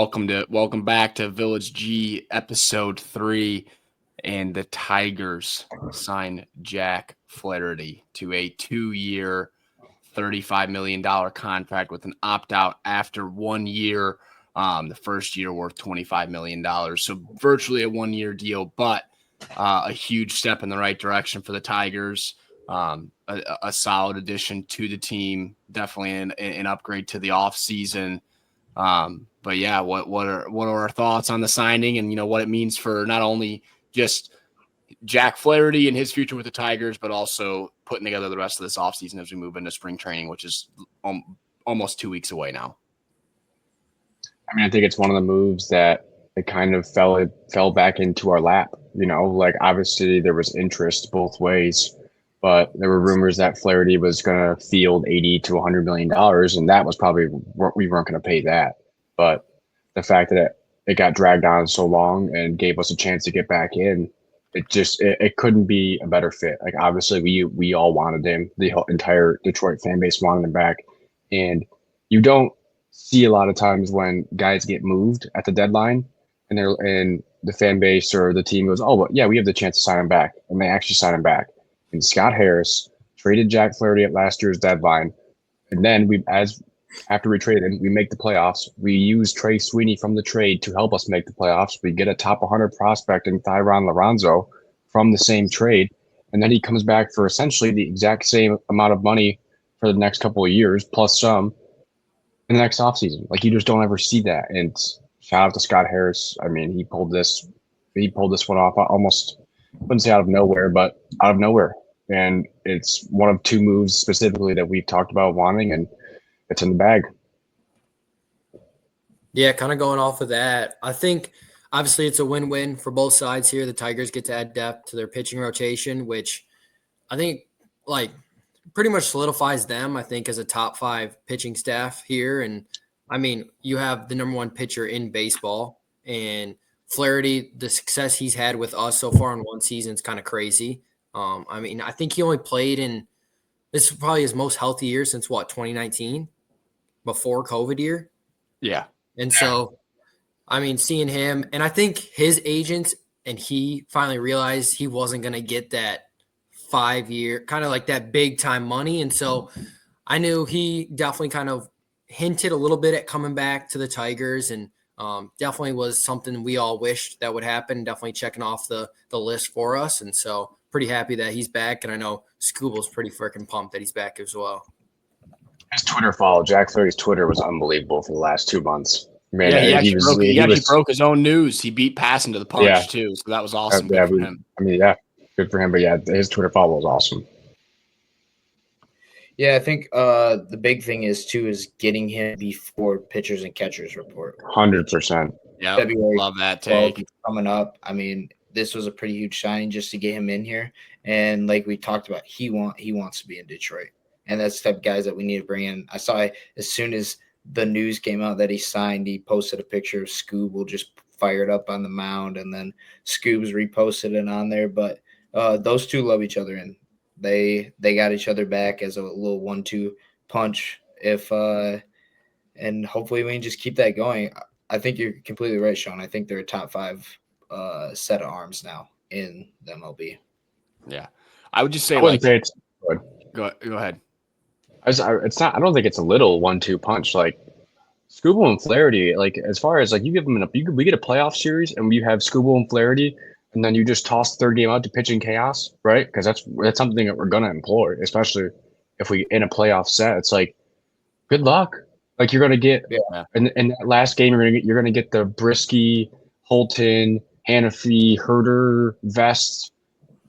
Welcome back to Village G episode 3. And the Tigers signed Jack Flaherty to a 2-year, $35 million contract with an opt-out after 1 year. The first year worth $25 million. So virtually a 1-year deal, but a huge step in the right direction for the Tigers. A solid addition to the team, definitely an upgrade to the offseason. But yeah, what are our thoughts on the signing and what it means for not only just Jack Flaherty and his future with the Tigers, but also putting together the rest of this offseason as we move into spring training, which is almost 2 weeks away now. I mean, I think it's one of the moves that it kind of fell back into our lap. Like obviously there was interest both ways, but there were rumors that Flaherty was going to field $80 to $100 million, and that was probably we weren't going to pay that. But the fact that it got dragged on so long and gave us a chance to get back in, it couldn't be a better fit. Like obviously we all wanted him, the entire Detroit fan base wanted him back, and you don't see a lot of times when guys get moved at the deadline and the fan base or the team goes, oh, but yeah, we have the chance to sign him back, and they actually sign him back. And Scott Harris traded Jack Flaherty at last year's deadline, and then after we traded him, we make the playoffs. We use Trey Sweeney from the trade to help us make the playoffs. We get a top 100 prospect in Thyron Lorenzo from the same trade, and then he comes back for essentially the exact same amount of money for the next couple of years plus some in the next offseason. Like you just don't ever see that. And shout out to Scott Harris. I mean, he pulled this one off almost, I wouldn't say out of nowhere, but out of nowhere. And it's one of two moves specifically that we've talked about wanting, and it's in the bag. Yeah, kind of going off of that, I think obviously it's a win-win for both sides here. The Tigers get to add depth to their pitching rotation, which I think pretty much solidifies them, I think, as a top 5 pitching staff here. And I mean, you have the number 1 pitcher in baseball, and Flaherty, the success he's had with us so far in one season is kind of crazy. I mean, I think he only played this is probably his most healthy year since 2019, before COVID year. Yeah. And so, I mean, seeing him, and I think his agents and he finally realized he wasn't going to get that 5-year, kind of like that big time money. And so I knew he definitely kind of hinted a little bit at coming back to the Tigers, and definitely was something we all wished that would happen. Definitely checking off the list for us. And so pretty happy that he's back. And I know Scooble's pretty freaking pumped that he's back as well. His Twitter follow, Jack Flaherty's Twitter was unbelievable for the last 2 months. Man, yeah, he actually broke his own news. He beat passing to the punch too, so that was awesome. Good for him. I mean, yeah, good for him. But yeah, his Twitter follow was awesome. Yeah, I think the big thing is getting him before pitchers and catchers report. 100%. Yeah, February, love that take. Coming up. I mean, this was a pretty huge signing just to get him in here. And like we talked about, he wants to be in Detroit. And that's the type of guys that we need to bring in. I saw as soon as the news came out that he signed, he posted a picture of Scooble just fired up on the mound, and then Scoob's reposted it on there. But those two love each other, and they got each other back as a little 1-2 punch. And hopefully we can just keep that going. I think you're completely right, Sean. I think they're a top 5 set of arms now in the MLB. Yeah, I would just say go ahead. It's not. I don't think it's a little 1-2 punch. Like Scooble and Flaherty, like as far as like you give them we get a playoff series and we have Scooble and Flaherty, and then you just toss the third game out to pitching chaos, right? Because that's something that we're gonna employ, especially if we in a playoff set. It's like good luck. Like you're gonna get in that last game, you're gonna get the Brisky, Holton, Hannafy, Herder, Vest,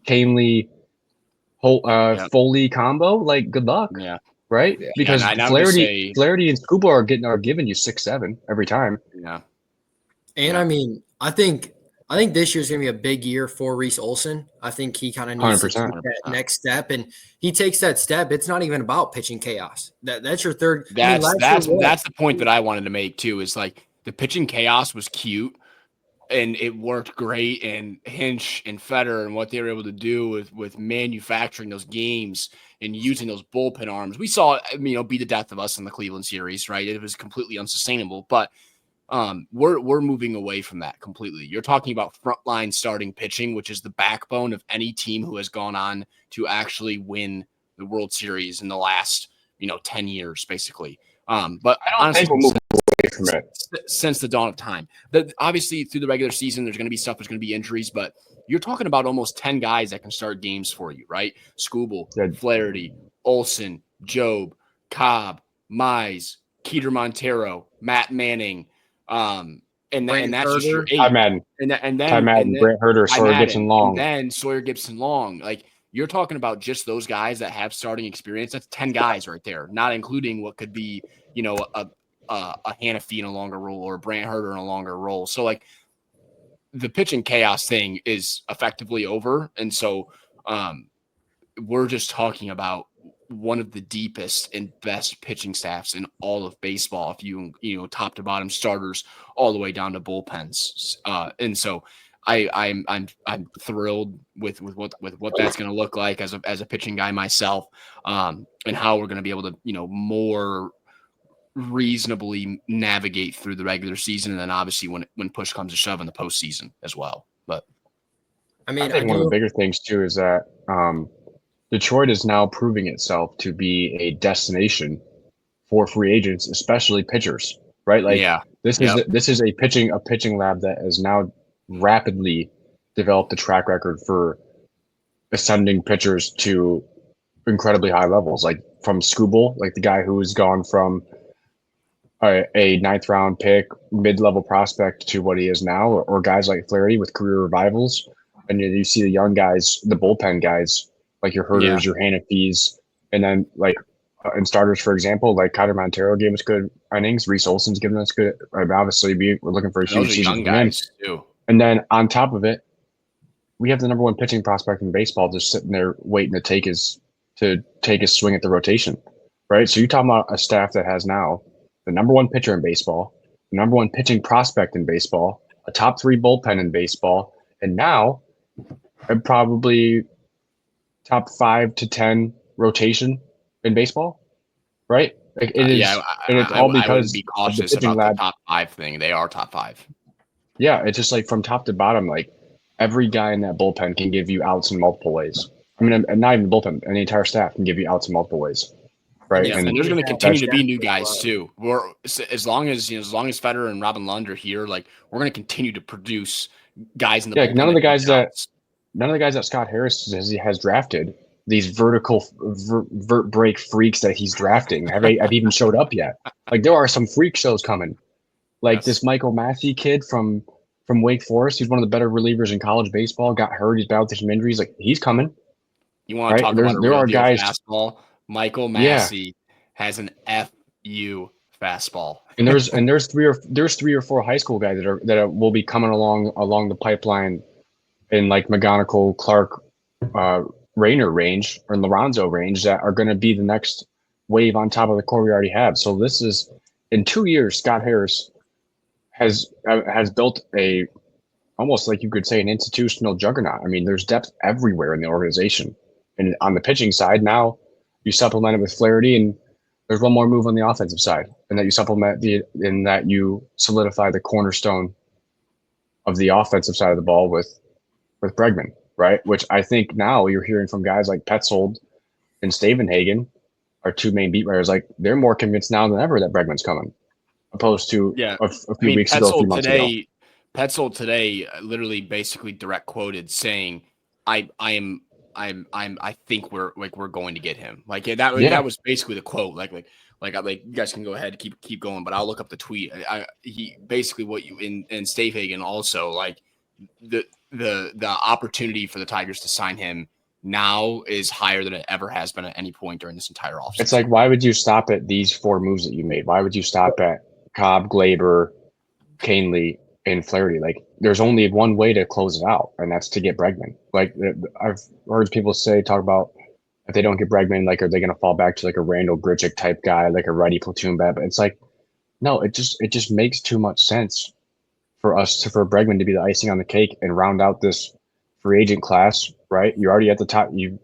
Canely, Foley combo. Like good luck. Yeah. Right? Yeah. Because Flaherty and Scuba are giving you 6-7 every time. Yeah. And I mean, I think this year's gonna be a big year for Reese Olson. I think he kind of needs to take that next step, and he takes that step. It's not even about pitching chaos. That's your third. That's the point that I wanted to make too. Is like the pitching chaos was cute, and it worked great. And Hinch and Feder and what they were able to do with manufacturing those games and using those bullpen arms, we saw be the death of us in the Cleveland series. Right, it was completely unsustainable, but. we're moving away from that completely. You're talking about frontline starting pitching, which is the backbone of any team who has gone on to actually win the World Series in the last 10 years, basically. But I don't honestly, think we'll move away from it. Since the dawn of time, obviously through the regular season, there's going to be stuff, there's going to be injuries, but you're talking about almost 10 guys that can start games for you, right? Scooble, Flaherty, Olsen, Job, Cobb, Mize, Keeter Montero, Matt Manning, and that's just your 8. Ty Madden. And then Brent Herter, Sawyer Gibson Long. And then Sawyer Gibson Long. Like, you're talking about just those guys that have starting experience. That's 10 guys right there, not including what could be, a Hannafy in a longer role or a Brant Herter in a longer role. So, like, the pitching chaos thing is effectively over. And so we're just talking about one of the deepest and best pitching staffs in all of baseball. If you top to bottom starters all the way down to bullpens. And so I'm thrilled with what that's going to look like as a pitching guy myself, and how we're going to be able to, more reasonably navigate through the regular season. And then obviously when push comes to shove in the postseason as well. But I think one of the bigger things too is that, Detroit is now proving itself to be a destination for free agents, especially pitchers, right? Like, this is a pitching lab that has now rapidly developed a track record for ascending pitchers to incredibly high levels. Like, from Scooble, like the guy who's gone from a ninth round pick, mid-level prospect to what he is now, or guys like Flaherty with career revivals. And you see the young guys, the bullpen guys, like your Herters, your Hannafys, and then like in starters, for example, like Keeter Montero gave us good innings. Reese Olson's given us good. Obviously, we're looking for a huge season young guys too. And then on top of it, we have the number one pitching prospect in baseball just sitting there waiting to take his swing at the rotation, right? So you're talking about a staff that has now the number one pitcher in baseball, the number one pitching prospect in baseball, a top 3 bullpen in baseball, and now probably top 5 to 10 rotation in baseball, right? Like it is, and it's all because I would be cautious about the top 5 thing. They are top 5. Yeah, it's just like from top to bottom, like every guy in that bullpen can give you outs in multiple ways. I mean, and not even the bullpen, and the entire staff can give you outs in multiple ways, right? Yeah, and there's going to continue to be new guys too. As long as Federer and Robin Lund are here, like, we're going to continue to produce guys in the bullpen. None of the guys that Scott Harris has drafted, these vert break freaks that he's drafting, have even showed up yet. Like, there are some freak shows coming. Like this Michael Massey kid from Wake Forest, he's one of the better relievers in college baseball, got hurt, he's battled through some injuries. Like, he's coming. You want to talk about there are guys fastball? Michael Massey has an FU fastball. And there's 3 or 4 high school guys that will be coming along the pipeline in like McGonigal, Clark, Rayner range or Lorenzo range that are going to be the next wave on top of the core we already have. So this is, in 2 years, Scott Harris has built a, almost like you could say, an institutional juggernaut. I mean, there's depth everywhere in the organization. And on the pitching side, now you supplement it with Flaherty, and there's one more move on the offensive side, and that you supplement in that you solidify the cornerstone of the offensive side of the ball with Bregman, right? Which I think now you're hearing from guys like Petzold and Stavenhagen, our 2 main beat writers, like they're more convinced now than ever that Bregman's coming, opposed to a few weeks ago, a few months ago. Petzold today literally basically direct quoted saying, I think we're going to get him. Like that was basically the quote. Like you guys can go ahead and keep going, but I'll look up the tweet. He basically what you in Stavehagen also, like the opportunity for the Tigers to sign him now is higher than it ever has been at any point during this entire offseason. It's like, why would you stop at these 4 moves that you made? Why would you stop at Cobb, Glaber, Canely, and Flaherty? Like, there's only one way to close it out, and that's to get Bregman. Like, I've heard people talk about, if they don't get Bregman, like, are they going to fall back to like a Randall Grichuk type guy, like a righty platoon bat? But it's like, no, it just makes too much sense for for Bregman to be the icing on the cake and round out this free agent class, right? You're already at the top. You've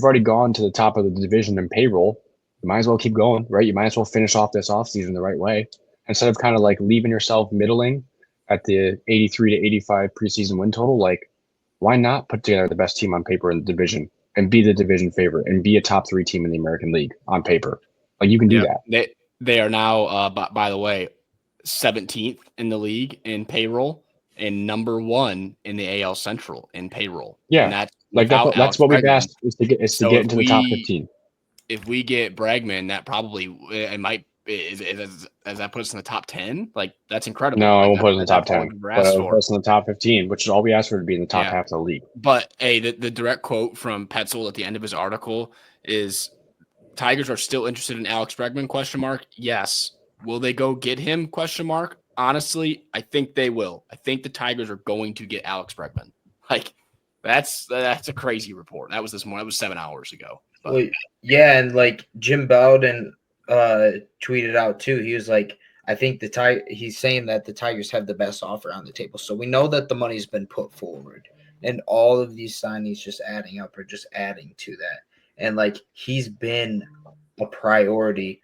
already gone to the top of the division in payroll. You might as well keep going, right? You might as well finish off this offseason the right way. instead of kind of like leaving yourself middling at the 83 to 85 preseason win total, like why not put together the best team on paper in the division and be the division favorite and be a top 3 team in the American League on paper? Like you can do that. They are now, by the way, 17th in the league in payroll and number 1 in the AL Central in payroll. Yeah, and that's like that's what we've asked is to get into the top 15. If we get Bregman, that probably it might is that put us in the top 10? Like that's incredible. No, like, I won't put us in the top 10, but I will put us in the top 15, which is all we asked for to be in the top half of the league. But hey, the direct quote from Petzel at the end of his article is Tigers are still interested in Alex Bregman, ? Yes. Will they go get him, ? Honestly, I think they will. I think the Tigers are going to get Alex Bregman. Like, that's a crazy report. That was this morning. That was 7 hours ago. But. Well, yeah, and like Jim Bowden tweeted out too. He was like, I think he's saying that the Tigers have the best offer on the table. So we know that the money's been put forward. And all of these signings just adding up or just adding to that. And like he's been a priority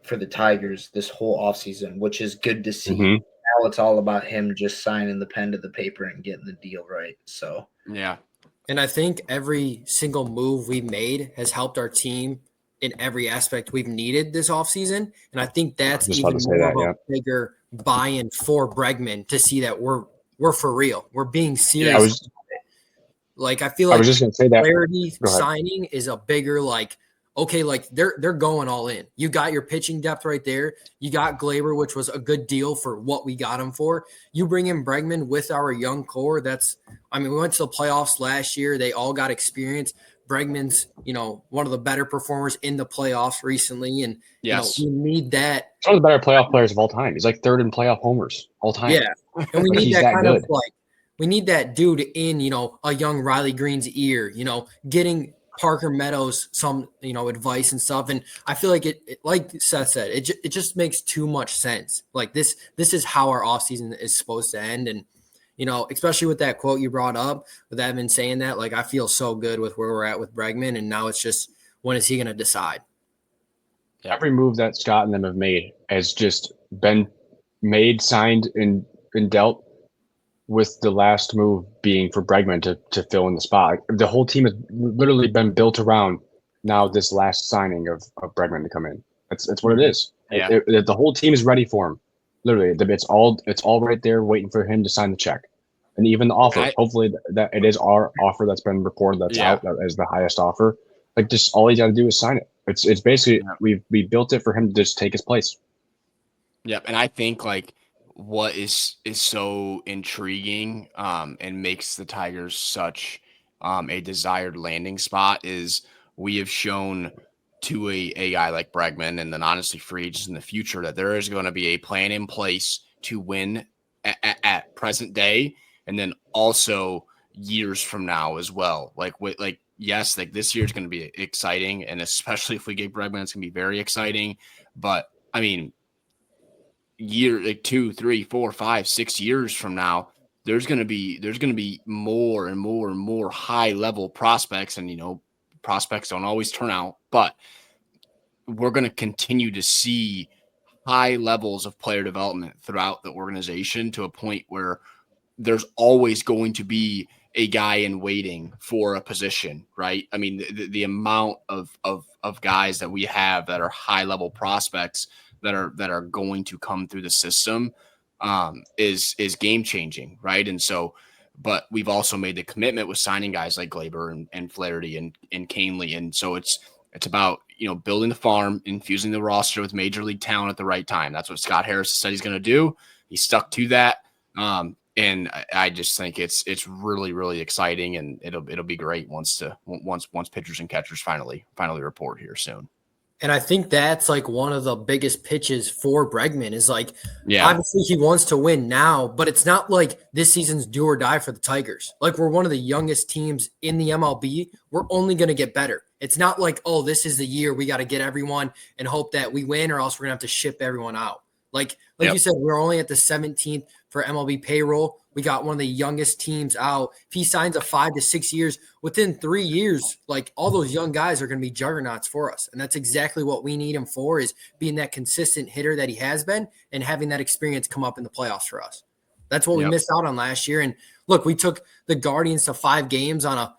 for the Tigers this whole offseason, which is good to see. Mm-hmm. Now it's all about him just signing the pen to the paper and getting the deal right. So yeah. And I think every single move we've made has helped our team in every aspect we've needed this offseason. And I think that's even more of a bigger buy-in for Bregman to see that we're for real. We're being serious. Like I feel like I was just gonna say that Flaherty signing is a bigger okay, like they're going all in. You got your pitching depth right there. You got Glaber, which was a good deal for what we got him for. You bring in Bregman with our young core. We went to the playoffs last year. They all got experience. Bregman's, one of the better performers in the playoffs recently. And you need that. He's one of the better playoff players of all time. He's like 3rd in playoff homers all time. Yeah. And we need that kind of we need that dude in, a young Riley Green's ear, getting Parker Meadows some, advice and stuff. And I feel like it like Seth said, it just makes too much sense. Like this is how our offseason is supposed to end. And, especially with that quote you brought up, with Evan saying that, like, I feel so good with where we're at with Bregman. And now it's just, when is he going to decide? Every move that Scott and them have made has just been made, signed, and dealt with the last move being for Bregman to fill in the spot. The whole team has literally been built around now this last signing of Bregman to come in. That's what it is. Yeah. The whole team is ready for him. Literally, it's all right there waiting for him to sign the check. And even the offer, hopefully that it is our offer that's been reported that's out as the highest offer. Like just all he's got to do is sign it. It's basically we built it for him to just take his place. Yep, and I think like what is so intriguing and makes the Tigers such a desired landing spot is we have shown to a guy like Bregman and then honestly free agents in the future that there is going to be a plan in place to win at present day and then also years from now as well. Yes, this year is going to be exciting, and especially if we get Bregman, it's going to be very exciting. But I mean, 2, 3, 4, 5, 6 years from now, there's going to be more and more and more high level prospects, and prospects don't always turn out, but we're going to continue to see high levels of player development throughout the organization to a point where there's always going to be a guy in waiting for a position, right? I mean, the amount of guys that we have that are high level prospects that are going to come through the system is game changing, right? And so, but we've also made the commitment with signing guys like Glaber and Flaherty and Canely, and so it's about building the farm, infusing the roster with major league talent at the right time. That's what Scott Harris said he's going to do. He stuck to that. And I just think it's really, really exciting, and it'll be great once pitchers and catchers finally report here soon. And I think that's like one of the biggest pitches for Bregman is obviously he wants to win now, but it's not like this season's do or die for the Tigers. Like we're one of the youngest teams in the MLB. We're only going to get better. It's not like, oh, this is the year we got to get everyone and hope that we win or else we're going to have to ship everyone out. Like Like you said, we're only at the 17th for MLB payroll. We got one of the youngest teams out. If he signs a 5 to 6 years, within 3 years, like all those young guys are going to be juggernauts for us. And that's exactly what we need him for, is being that consistent hitter that he has been and having that experience come up in the playoffs for us. That's what we missed out on last year. And look, we took the Guardians to 5 games on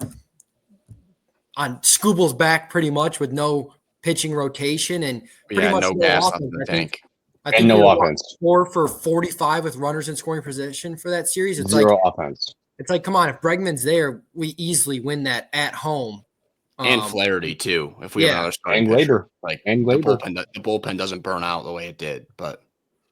Scooble's back pretty much with no pitching rotation and pretty much no gas up in the tank. I think no offense. 4 for 45 with runners in scoring position for that series. It's Zero offense. It's like, come on, if Bregman's there, we easily win that at home. And Flaherty too. If we have another starting and pitcher. Glaber. The bullpen doesn't burn out the way it did.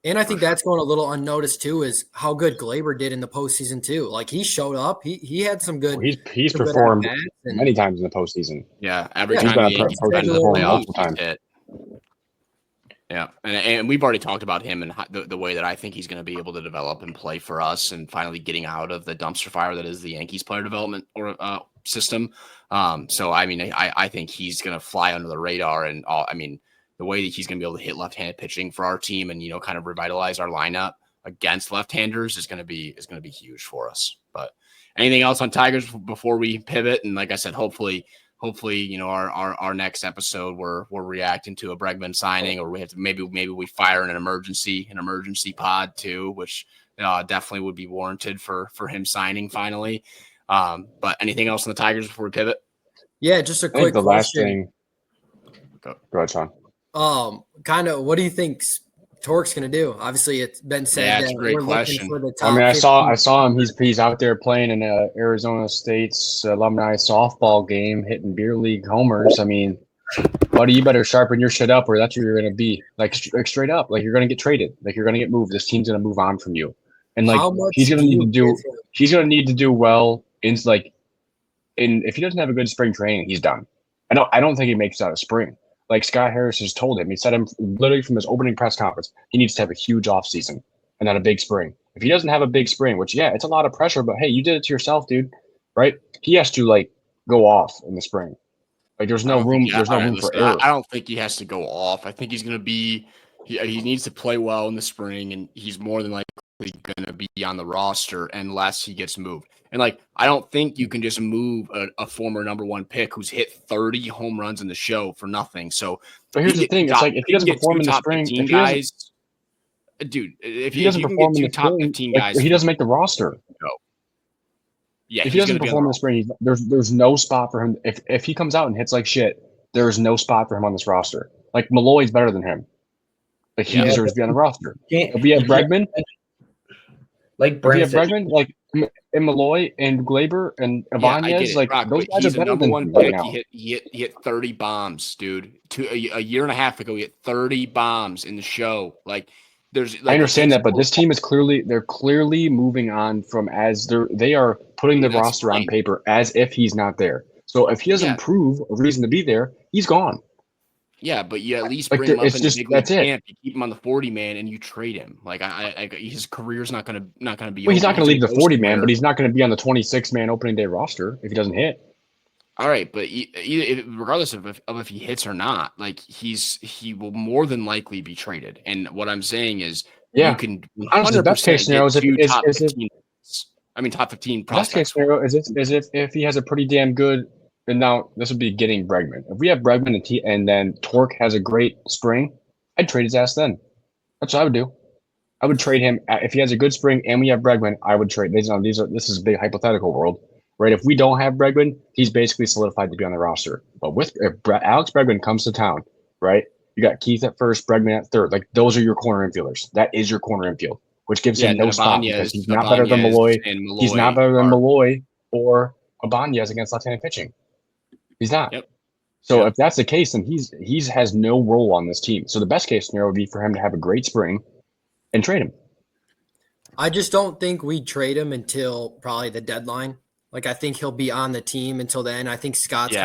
And I think that's going a little unnoticed too, is how good Glaber did in the postseason too. Like he showed up, he had some good. He's performed many times in the postseason. Yeah, every time the Yankees got into the playoffs, he hit. Yeah, and we've already talked about him and the way that I think he's going to be able to develop and play for us, and finally getting out of the dumpster fire that is the Yankees player development system. So I mean, I think he's going to fly under the radar, and the way that he's going to be able to hit left-handed pitching for our team and kind of revitalize our lineup against left-handers is going to be huge for us. But anything else on Tigers before we pivot? And like I said, hopefully, our next episode we're reacting to a Bregman signing, or we have to maybe we fire an emergency pod too, which definitely would be warranted for him signing finally. But anything else on the Tigers before we pivot? Yeah, just a quick question. Last thing. Go ahead, Sean. Kind of, what do you think Torque's going to do? Obviously, it's been said that we're looking for the top. I saw him. He's out there playing in Arizona State's alumni softball game, hitting beer league homers. I mean, buddy, you better sharpen your shit up, or that's where you're going to be. Like straight up, like you're going to get traded. Like you're going to get moved. This team's going to move on from you, and like he's going to need to do. He's going to need to do well in if he doesn't have a good spring training, he's done. I don't think he makes it out of spring. Like Scott Harris has told him, he said him literally from his opening press conference, he needs to have a huge offseason and not a big spring. If he doesn't have a big spring, which, it's a lot of pressure, but hey, you did it to yourself, dude, right? He has to go off in the spring. Like there's no room for error. I don't think he has to go off. I think he's going to be he needs to play well in the spring, and he's more than likely going to be on the roster unless he gets moved. And I don't think you can just move a former number 1 pick who's hit 30 home runs in the show for nothing. So, but here's the thing: it's like if he doesn't perform in the spring, if he doesn't perform in the top 15 guys, he doesn't make the roster. No. Yeah, if he doesn't perform in the spring, there's no spot for him. If he comes out and hits like shit, there is no spot for him on this roster. Like Malloy's better than him. Like he deserves to be on the roster. If we have Bregman, and Malloy and Glaber and Ibanez, those guys are better than him right now. He hit 30 bombs, dude. A year and a half ago, he hit 30 bombs in the show. I understand that, but this team is clearly moving on from they are putting the roster on paper as if he's not there. So if he doesn't prove a reason to be there, he's gone. Yeah, but you at least bring him up in the big league camp. You keep him on the 40-man, and you trade him. His career's not gonna be. Well, he's not gonna leave the 40-man, but he's not gonna be on the 26-man opening day roster if he doesn't hit. All right, but regardless of if he hits or not, he will more than likely be traded. And what I'm saying is, you can 100% honestly, the best case scenario is top 15 prospects. Best case scenario is if he has a pretty damn good. And now this would be getting Bregman. If we have Bregman and then Torque has a great spring, I'd trade his ass then. That's what I would do. I would trade him if he has a good spring and we have Bregman. I would trade. This is a big hypothetical world, right? If we don't have Bregman, he's basically solidified to be on the roster. But if Alex Bregman comes to town, right? You got Keith at first, Bregman at third. Those are your corner infielders. That is your corner infield, which gives him no spot because he's not better than Malloy. He's not better than Malloy or Ibanez against left-handed pitching. He's not. Yep. So if that's the case, then he has no role on this team. So the best case scenario would be for him to have a great spring and trade him. I just don't think we trade him until probably the deadline. I think he'll be on the team until then. I think Scott's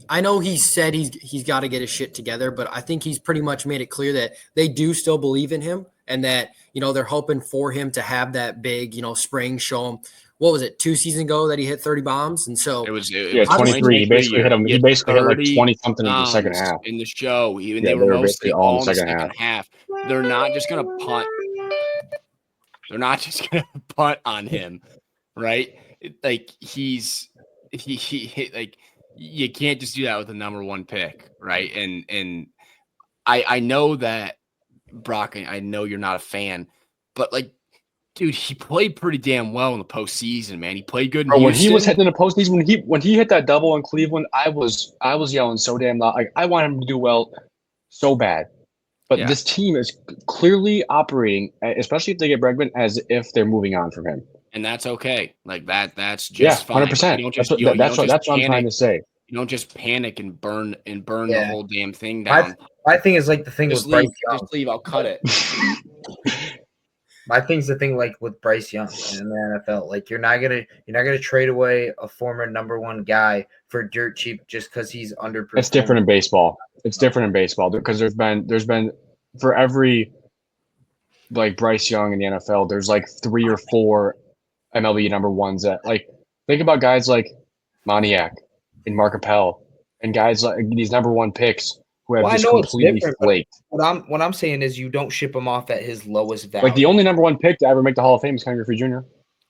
I know he said he's got to get his shit together, but I think he's pretty much made it clear that they do still believe in him and that, they're hoping for him to have that big, spring, show him. What was it, 2 seasons ago that he hit 30 bombs? And so it was 23. He basically hit him. He basically hit 20 something in the second half. In the show, they were mostly all in the second half. They're not just going to punt They're not just going to punt on him, right? Like he like you can't just do that with the number one pick, right? And I know that Brock, I know you're not a fan, but like, dude, he played pretty damn well in the postseason, man. He played good in Bro, when Houston. he was heading in the postseason, when he hit that double in Cleveland, I was yelling so damn loud. Like I want him to do well so bad. But this team is clearly operating, especially if they get Bregman, as if they're moving on from him. And that's okay. Like that's just fine. 100%. That's what I'm trying to say. You don't just panic and burn the whole damn thing down. My thing is like the thing Just with leave. Bryce Young. Just leave. I'll cut it. My thing's the thing like with Bryce Young in the NFL. Like you're not gonna trade away a former number one guy for dirt cheap just because he's underperformed. It's different in baseball. It's different in baseball because there's been for every like Bryce Young in the NFL, there's like 3 or 4 MLB number ones that like think about guys like Moniak and Mark Appel and guys like these number one picks who have just completely flaked. What I'm saying is you don't ship him off at his lowest value. Like the only number one pick to ever make the Hall of Fame is Ken Griffey Jr.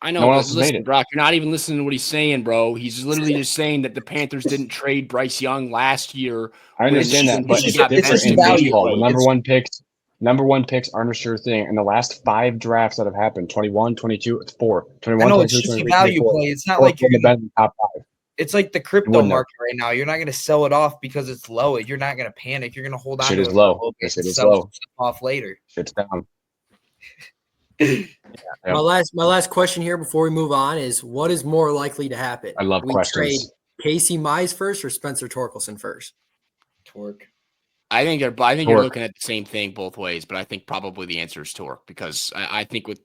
I know, no one but else has listen, made it. Brock, you're not even listening to what he's saying, bro. He's literally just saying that the Panthers didn't trade Bryce Young last year. I understand that, but it's different in baseball. The number one picks aren't a sure thing. In the last 5 drafts that have happened, 21, 22, it's 4. 21, 22, it's just 23, value 24, play. It's not like you're going to be top 5. It's like the crypto market right now. You're not going to sell it off because it's low. You're not going to panic. You're going to hold on to it. Shit is low. Yes, it is low. Off later. Shit's down. My last question here before we move on is: what is more likely to happen? I love questions. Trade Casey Mize first or Spencer Torkelson first? Torque. I think you're looking at the same thing both ways, but I think probably the answer is Torque because I think with.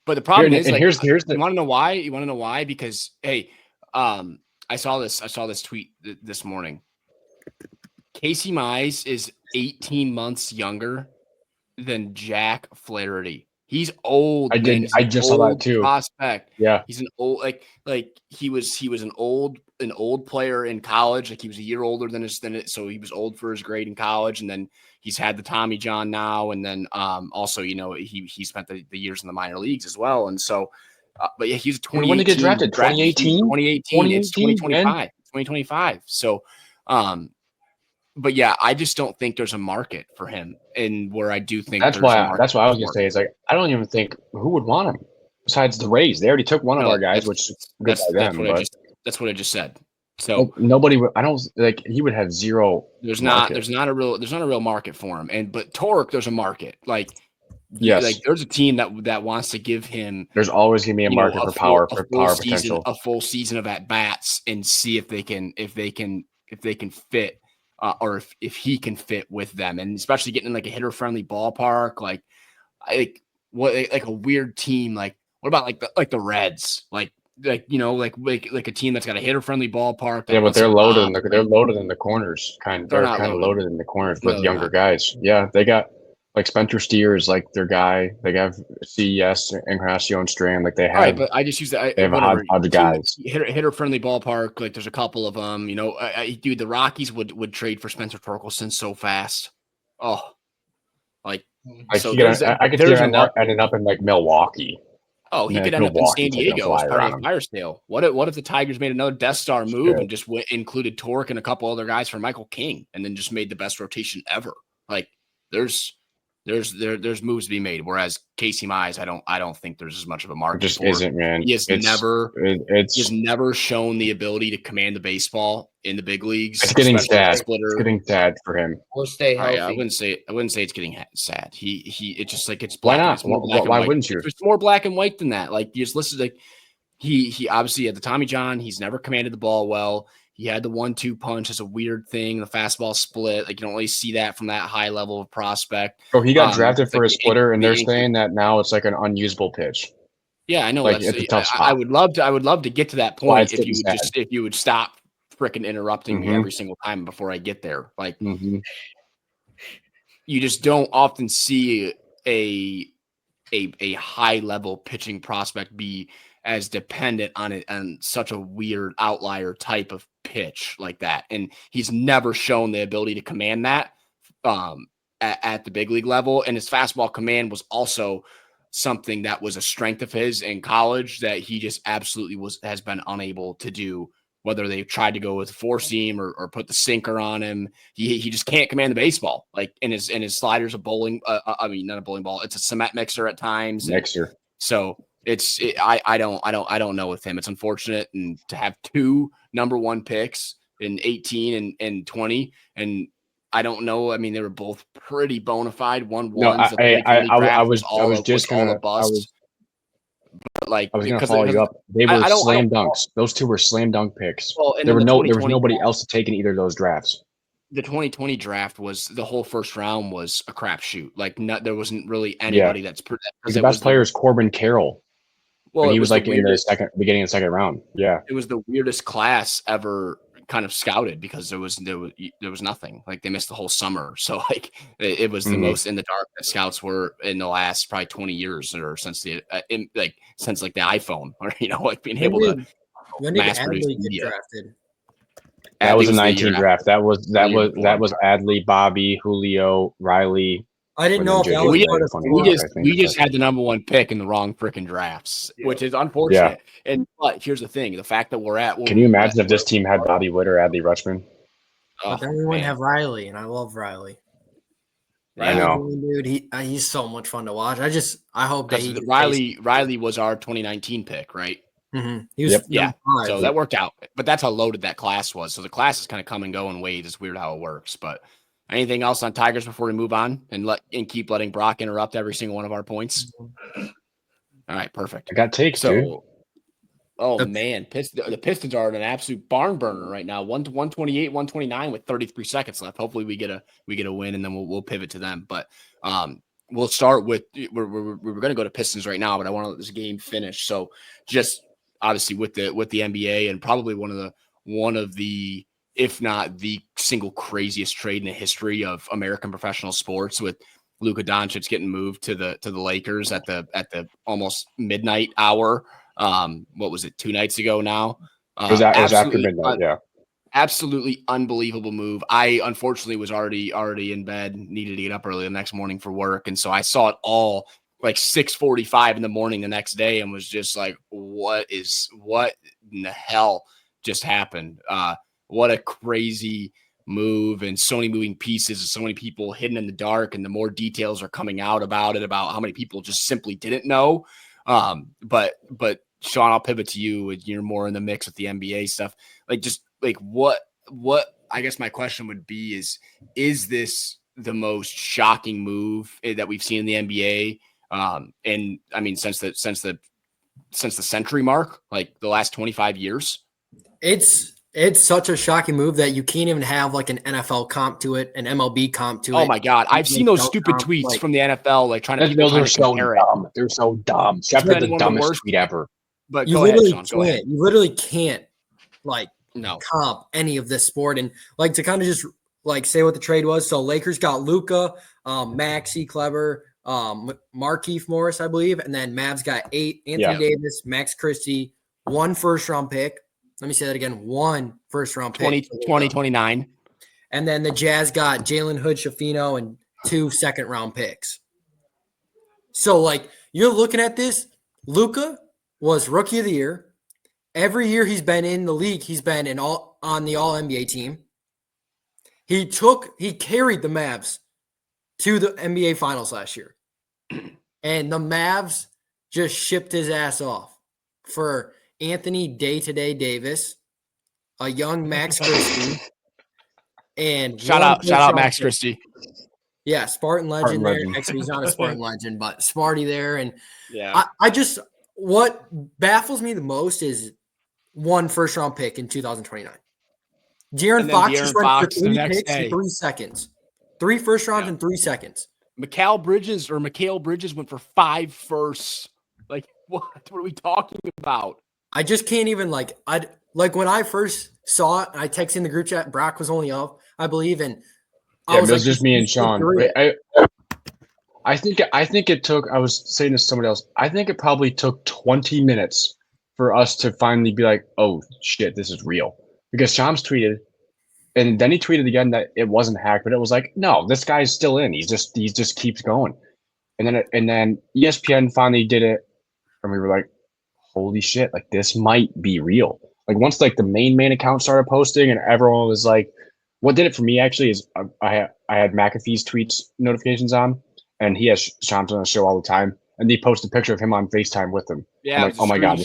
But the problem is, like, here's you want to know why? You want to know why? Because hey, I saw this tweet this morning. Casey Mize is 18 months younger than Jack Flaherty. He's old. I just saw that too. Prospect. Yeah. He's an old like he was an old player in college. Like he was a year older than so he was old for his grade in college, and then he's had the Tommy John now, and then also he spent the years in the minor leagues as well, and so but yeah, he's 2018. When did he get drafted? 2018. It's 2025. 2025. So but yeah, I just don't think there's a market for him, and where I do think that's why I was gonna say is like I don't even think who would want him besides the Rays. They already took one of our guys, which is good by them. That's what I just said. So nobody would. I don't like he would have zero. There's not a real market for him. But Torque, there's a market. Like yes, like there's a team that wants to give him. There's always gonna be a market for power potential. A full season of at bats and see if they can fit. Or if he can fit with them, and especially getting in like a hitter friendly ballpark, like a weird team. Like what about like the Reds? Like a team that's got a hitter friendly ballpark. Yeah, but they're loaded in the corners. They're kind of loaded in the corners with younger guys. Yeah, they got like Spencer Steer is like their guy. They have CES and Encarnacion Strand. Like they have. Right, but I just use that. They have a hot guys. Hitter friendly ballpark. Like there's a couple of them. Dude, the Rockies would trade for Spencer Torkelson so fast. Oh, I could see him ending up in like Milwaukee. Oh, he could end up in San Diego as part of the fire sale. What if the Tigers made another Death Star move and just included Torque and a couple other guys for Michael King, and then just made the best rotation ever? Like there's moves to be made. Whereas Casey Mize, I don't think there's as much of a market. It just isn't, man. He has never shown the ability to command the baseball in the big leagues. It's getting sad. It's getting sad for him. Or stay healthy. I wouldn't say it's getting sad. It's just like it's black. Why not? Why wouldn't you? It's more black and white than that. Like you just listen, like he obviously had the Tommy John. He's never commanded the ball well. He had the 1-2 punch as a weird thing, the fastball split. Like you don't really see that from that high level of prospect. Bro, he got drafted for his splitter, and they're saying that now it's like an unusable pitch. Yeah, I know. Like it's a tough spot. I would love to get to that point if you would stop freaking interrupting me every single time before I get there. Like you just don't often see a high level pitching prospect be as dependent on such a weird outlier type of pitch like that. And he's never shown the ability to command that at the big league level. And his fastball command was also something that was a strength of his in college that he just absolutely has been unable to do. Whether they've tried to go with four seam or put the sinker on him, he just can't command the baseball. Like in his slider's a bowling. Not a bowling ball. It's a cement mixer at times. Mixer. So I don't know with him. It's unfortunate, and to have 2 number 1 picks in 18 and 20, and I don't know. I mean, they were both pretty bona fide. One No, one's the 2020 draft was just all a bust. But like, I was going to follow you up. They were slam dunks. Those 2 were slam dunk picks. Well, there was nobody else to take in either of those drafts. The 2020 draft was the whole first round was a crapshoot. Like, there wasn't really anybody that's the best player is Corbin Carroll. Well, he was like in the beginning of the second round. Yeah, it was the weirdest class ever kind of scouted because there was nothing. Like, they missed the whole summer, so like it was the most in the dark that scouts were in the last probably 20 years or since the since the iPhone, or like being able to mass produce media. Drafted? That was a 19 draft. That was Adley, Bobby, Julio, Riley. I didn't know if that was we just had the number 1 pick in the wrong freaking drafts, which is unfortunate. Yeah. But here's the thing: the fact that we're at. Can you imagine if this team had Bobby Witt or Adley Rutschman? But then we wouldn't have Riley, and I love Riley. I know, dude. He's so much fun to watch. I hope that Riley was our 2019 pick, right? Mm-hmm. He was so that worked out. But that's how loaded that class was. So the class is kind of come and go in waves. It's weird how it works. But anything else on Tigers before we move on and keep letting Brock interrupt every single one of our points? All right, perfect. I got takes, dude. Oh man, the Pistons are an absolute barn burner right now. 128, 129 with 33 seconds left. Hopefully we get a win, and then we'll pivot to them. But we'll start with we're going to go to Pistons right now, but I want to let this game finish. So just obviously with the NBA, and probably one of the if not the single craziest trade in the history of American professional sports, with Luka Doncic getting moved to the Lakers at the almost midnight hour. What was it, 2 nights ago now? It was after midnight, yeah. Absolutely unbelievable move. I unfortunately was already in bed, needed to get up early the next morning for work, and so I saw it all like 6:45 in the morning the next day, and was just like, what in the hell just happened? What a crazy move, and so many moving pieces, and so many people hidden in the dark, and the more details are coming out about it, about how many people just simply didn't know. But Sean, I'll pivot to you. You're more in the mix with the NBA stuff. What I guess my question would be is this the most shocking move that we've seen in the NBA? And I mean, since the century mark, like the last 25 years, it's such a shocking move that you can't even have like an NFL comp to it, an MLB comp to it. Oh my God. I've seen those stupid tweets from the NFL, like trying to compare it. They're so dumb. That's the dumbest tweet ever. But you literally can't comp any of this sport. And like to kind of just like say what the trade was. So Lakers got Luka, Maxey Kleber, Markieff Morris, I believe. And then Mavs got 8, Anthony Davis, Max Christie, 1 first-round pick. Let me say that again. 1 first-round pick. 2029. And then the Jazz got Jalen Hood-Schifino and 2 second-round picks. So, like, you're looking at this. Luka was Rookie of the Year. Every year he's been in the league, he's been on the All-NBA team. He carried the Mavs to the NBA Finals last year. And the Mavs just shipped his ass off for Anthony Day-to-Day Davis, a young Max Christie, and shout out Max Christie. Yeah, Spartan legend there. Actually, he's not a Spartan legend, but Sparty there. And what baffles me the most is 1 first-round pick in 2029. De'Aaron Fox just went for 3 picks in 3 seconds. 3 first rounds in 3 seconds. Mikal Bridges went for 5 firsts. Like, what are we talking about? I just can't even when I first saw it, I texted in the group chat. Brock was only up, I believe, and it was just me and Sean. I think it took. I was saying to somebody else. I think it probably took 20 minutes for us to finally be like, "Oh shit, this is real." Because Shams tweeted, and then he tweeted again that it wasn't hacked, but it was like, "No, this guy's still in. He just keeps going." and then ESPN finally did it, and we were like, holy shit, like this might be real. Like once like the main account started posting and everyone was like, what did it for me actually is I had McAfee's tweets notifications on, and he has Shams on the show all the time, and he posted a picture of him on FaceTime with him. Yeah, I'm like, oh my god,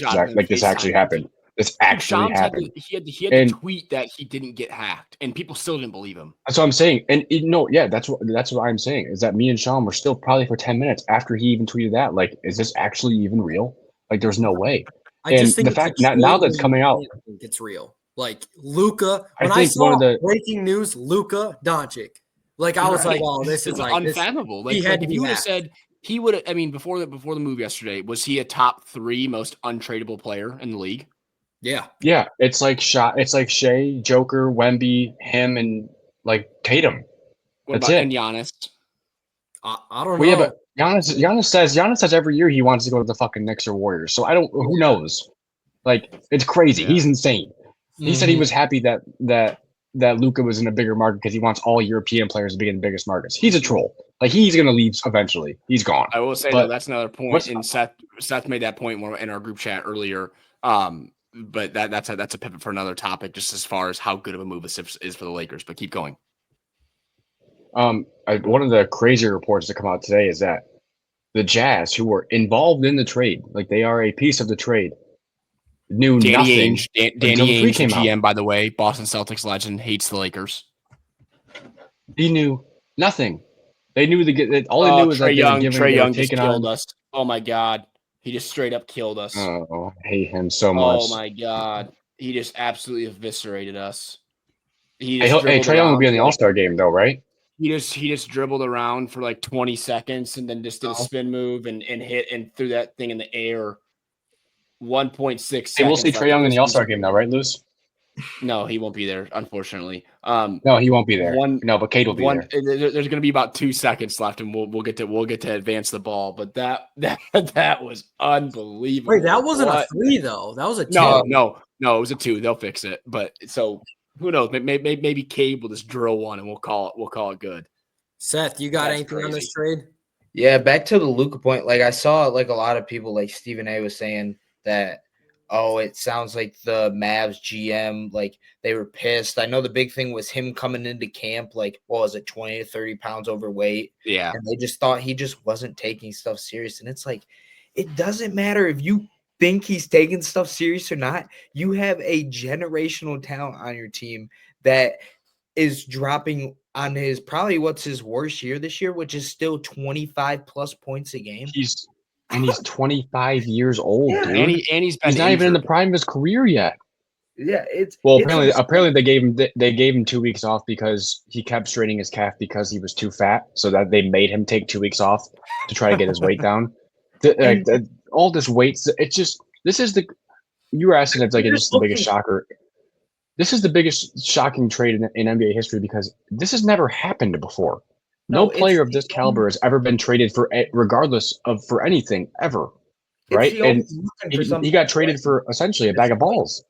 this actually happened. This actually happened. He had to tweet that he didn't get hacked, and people still didn't believe him. That's what I'm saying. And that's what I'm saying is that me and Sean were still probably for 10 minutes after he even tweeted that. Like, is this actually even real? Like, there's no way. I just think the fact now that's coming out, I think it's real. Like Luka, when I I think saw one of the breaking news, Luka Doncic, like I was like, oh, this is It's like unfathomable. This, Like if you would have said he would have, I mean, before the move yesterday, was he a top 3 most untradeable player in the league? Yeah, it's like Shea, Joker, Wemby, him, and like Tatum. That's it. And Giannis? I don't know. Yeah, but Giannis says every year he wants to go to the fucking Knicks or Warriors. So I don't. Who knows? Like it's crazy. Yeah. He's insane. He said he was happy that Luka was in a bigger market because he wants all European players to be in the biggest markets. He's a troll. Like he's gonna leave eventually. He's gone. I will say though, that's another point. And Seth made that point in our group chat earlier. But that's a pivot for another topic, just as far as how good of a move this is for the Lakers. But keep going. One of the crazier reports to come out today is that the Jazz, who were involved in the trade, like they are a piece of the trade, knew nothing. Danny Ainge, GM, by the way, Boston Celtics legend, hates the Lakers. He knew nothing. They knew all they knew was that Trae Young just killed us. Oh my god, he just straight up killed us. Oh, I hate him so much. Oh my god, he just absolutely eviscerated us. Hey, Trae Young will be in the All-Star game though, right? He just dribbled around for like 20 seconds and then just did a spin move and hit and threw that thing in the air. 1.6 seconds. Hey, we'll see Trae Young in the All-Star game now, right, Luce? No, he won't be there, unfortunately. No, he won't be there. But Cade will be there. There's going to be about 2 seconds left, and we'll get to advance the ball. But that was unbelievable. Wait, that wasn't a 3 though. That was a 2. No, it was a 2. They'll fix it. But so who knows? Maybe Cade will just drill one, and we'll call it good. Seth, you got anything on this trade? Yeah, back to the Luka point. Like I saw, like a lot of people, like Stephen A. was saying that. Oh, it sounds like the Mavs GM, like they were pissed. I know the big thing was him coming into camp, like, what was it, 20 to 30 pounds overweight? Yeah. And they just thought he just wasn't taking stuff serious. And it's like, it doesn't matter if you think he's taking stuff serious or not. You have a generational talent on your team that is dropping on what's his worst year this year, which is still 25 plus points a game. He's 25 years old, dude. And he's not even in the prime of his career yet. Yeah, apparently they gave him 2 weeks off because he kept straining his calf because he was too fat, so that they made him take 2 weeks off to try to get his weight down. All this weight, you were asking if like it's the biggest shocker. This is the biggest shocking trade in NBA history because this has never happened before. No player of this caliber has ever been traded for anything ever, right? And he got traded for essentially a bag of balls.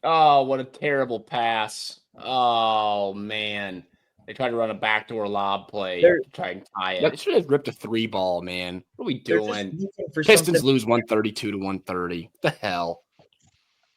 Oh, what a terrible pass! Oh man, they tried to run a backdoor lob play to try and tie it. They should have ripped a 3 ball, man. What are we doing? Pistons lose 132 to 130. What the hell?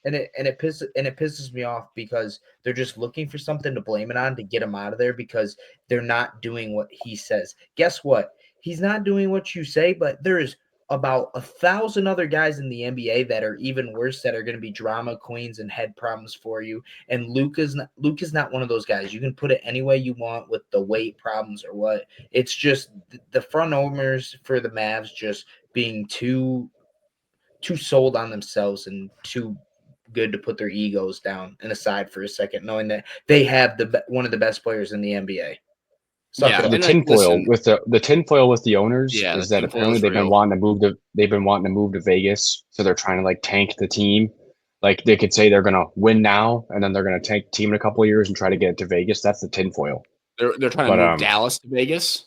And it pisses me off because they're just looking for something to blame it on to get him out of there because they're not doing what he says. Guess what? He's not doing what you say, but there's about 1,000 other guys in the NBA that are even worse that are going to be drama queens and head problems for you. And Luka's not one of those guys. You can put it any way you want with the weight problems or what. It's just the front owners for the Mavs just being too sold on themselves and too good to put their egos down and aside for a second, knowing that they have one of the best players in the NBA. The tinfoil with the owners is that apparently they've been wanting to move to Vegas, so they're trying to like tank the team. Like they could say they're gonna win now, and then they're gonna tank the team in a couple of years and try to get it to Vegas. That's the tinfoil. They're trying to move Dallas to Vegas.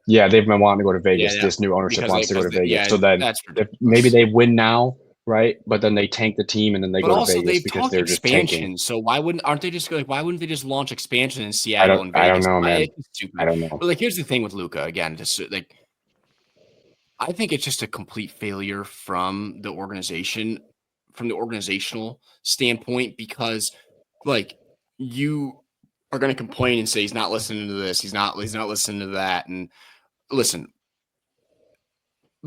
Yeah, they've been wanting to go to Vegas. This new ownership wants to go to Vegas. So then maybe they win now. Right, but then they tank the team and then they go to Vegas because they're just tanking. So why wouldn't they just launch expansion in Seattle and Vegas? I don't know, man. I don't know. But like, here's the thing with Luka again, just like I think it's just a complete failure from the organization, from the organizational standpoint, because like you are going to complain and say he's not listening to this, he's not listening to that. And listen,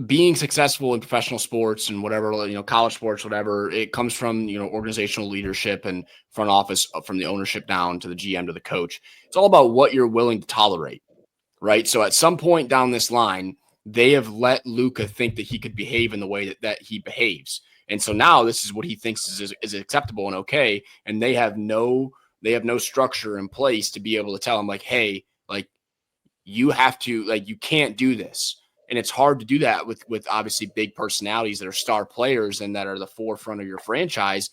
being successful in professional sports and whatever, college sports, whatever, it comes from, organizational leadership and front office, from the ownership down to the GM to the coach. It's all about what you're willing to tolerate, right? So at some point down this line, they have let Luka think that he could behave in the way that he behaves. And so now this is what he thinks is acceptable and okay. And they have no structure in place to be able to tell him, like, hey, like, you have to, like, you can't do this. And it's hard to do that with obviously big personalities that are star players and that are the forefront of your franchise.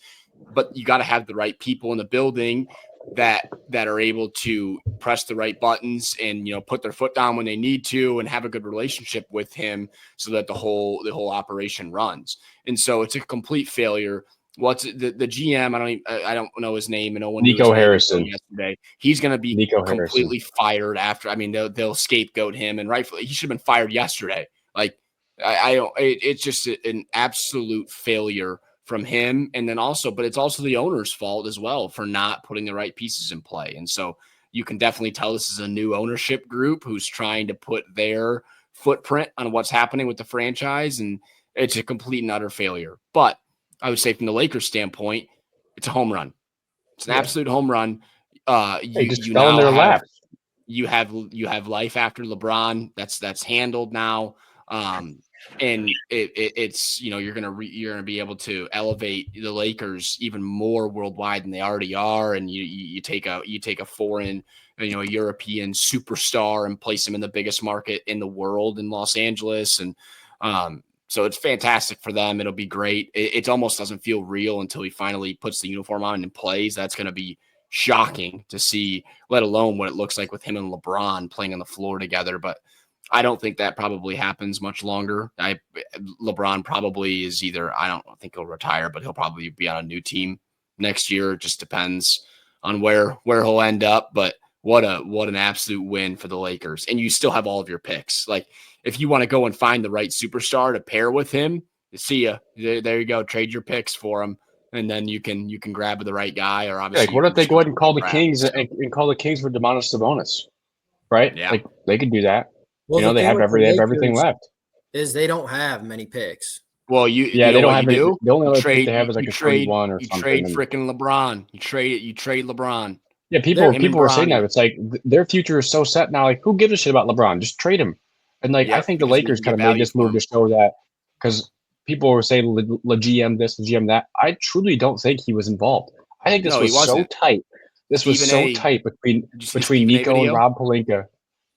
But you got to have the right people in the building that are able to press the right buttons and, put their foot down when they need to and have a good relationship with him so that the whole operation runs. And so it's a complete failure. What's the GM? I don't know his name, and no one knew Nico his name Harrison yesterday. He's going to be Nico completely Harrison. fired after. I mean, they'll scapegoat him, and rightfully, he should have been fired yesterday. Like, I don't. It's just an absolute failure from him, and then also, but it's also the owner's fault as well for not putting the right pieces in play. And so you can definitely tell this is a new ownership group who's trying to put their footprint on what's happening with the franchise, and it's a complete and utter failure. But I would say from the Lakers standpoint, it's a home run. It's an absolute home run. You fell in their laps. You have life after LeBron. That's handled now. And it's you're gonna be able to elevate the Lakers even more worldwide than they already are. And you take a foreign, a European superstar and place him in the biggest market in the world in Los Angeles. And so it's fantastic for them. It'll be great. It almost doesn't feel real until he finally puts the uniform on and plays. That's going to be shocking to see, let alone what it looks like with him and LeBron playing on the floor together. But I don't think that probably happens much longer. LeBron probably is I don't think he'll retire, but he'll probably be on a new team next year. It just depends on where he'll end up. But what an absolute win for the Lakers. And you still have all of your picks. Like, if you want to go and find the right superstar to pair with him, see ya. There you go. Trade your picks for him. And then you can grab the right guy, or obviously. Like, what if they go ahead and call the Kings and call the Kings for Domantas Sabonis? Right? Yeah. Like, they could do that. Well, they have everything left. Is they don't have many picks. Well, they don't have any. The only other pick they have is like a 31 or something. You trade freaking LeBron. You trade LeBron. Yeah, people were saying that. It's like their future is so set now. Like, who gives a shit about LeBron? Just trade him. And like, I think the Lakers kind of made this move to show that, because people were saying the GM this, the GM that. I truly don't think he was involved. I think this was so tight. This was so tight between Nico and Rob Pelinka.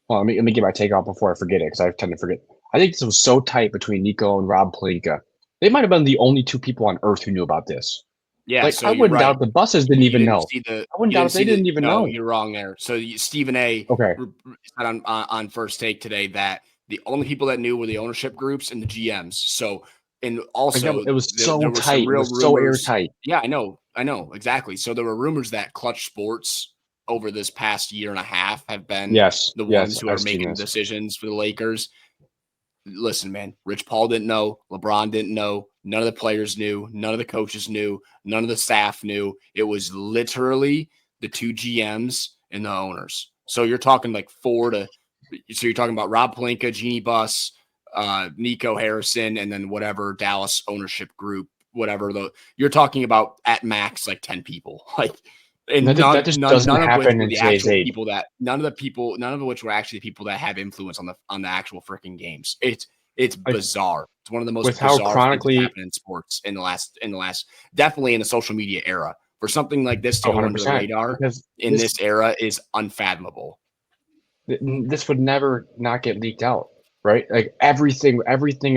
Well, let me get my take off before I forget it, because I tend to forget. I think this was so tight between Nico and Rob Pelinka. They might have been the only two people on earth who knew about this. Yeah, like, so I wouldn't doubt the buses didn't even know. I wouldn't doubt they didn't even know. You're wrong there. So Stephen A. said on First Take today that the only people that knew were the ownership groups and the GMs. So, and also it was so tight. It was so airtight. Yeah, I know exactly. So there were rumors that Clutch Sports over this past year and a half have been the ones who are making decisions for the Lakers. Listen, man, Rich Paul didn't know. LeBron didn't know. None of the players knew. None of the coaches knew. None of the staff knew. It was literally the two GMs and the owners. So you're talking like so you're talking about Rob Pelinka, Jeannie Buss, Nico Harrison, and then whatever Dallas ownership group, whatever. You're talking about at max like 10 people. Like, and none of which were actually the people that have influence on the actual freaking games. It's bizarre. It's one of the most bizarre things that happen in sports in the last definitely in the social media era. For something like this to go under the radar in this era is unfathomable. This would never not get leaked out, right? Like everything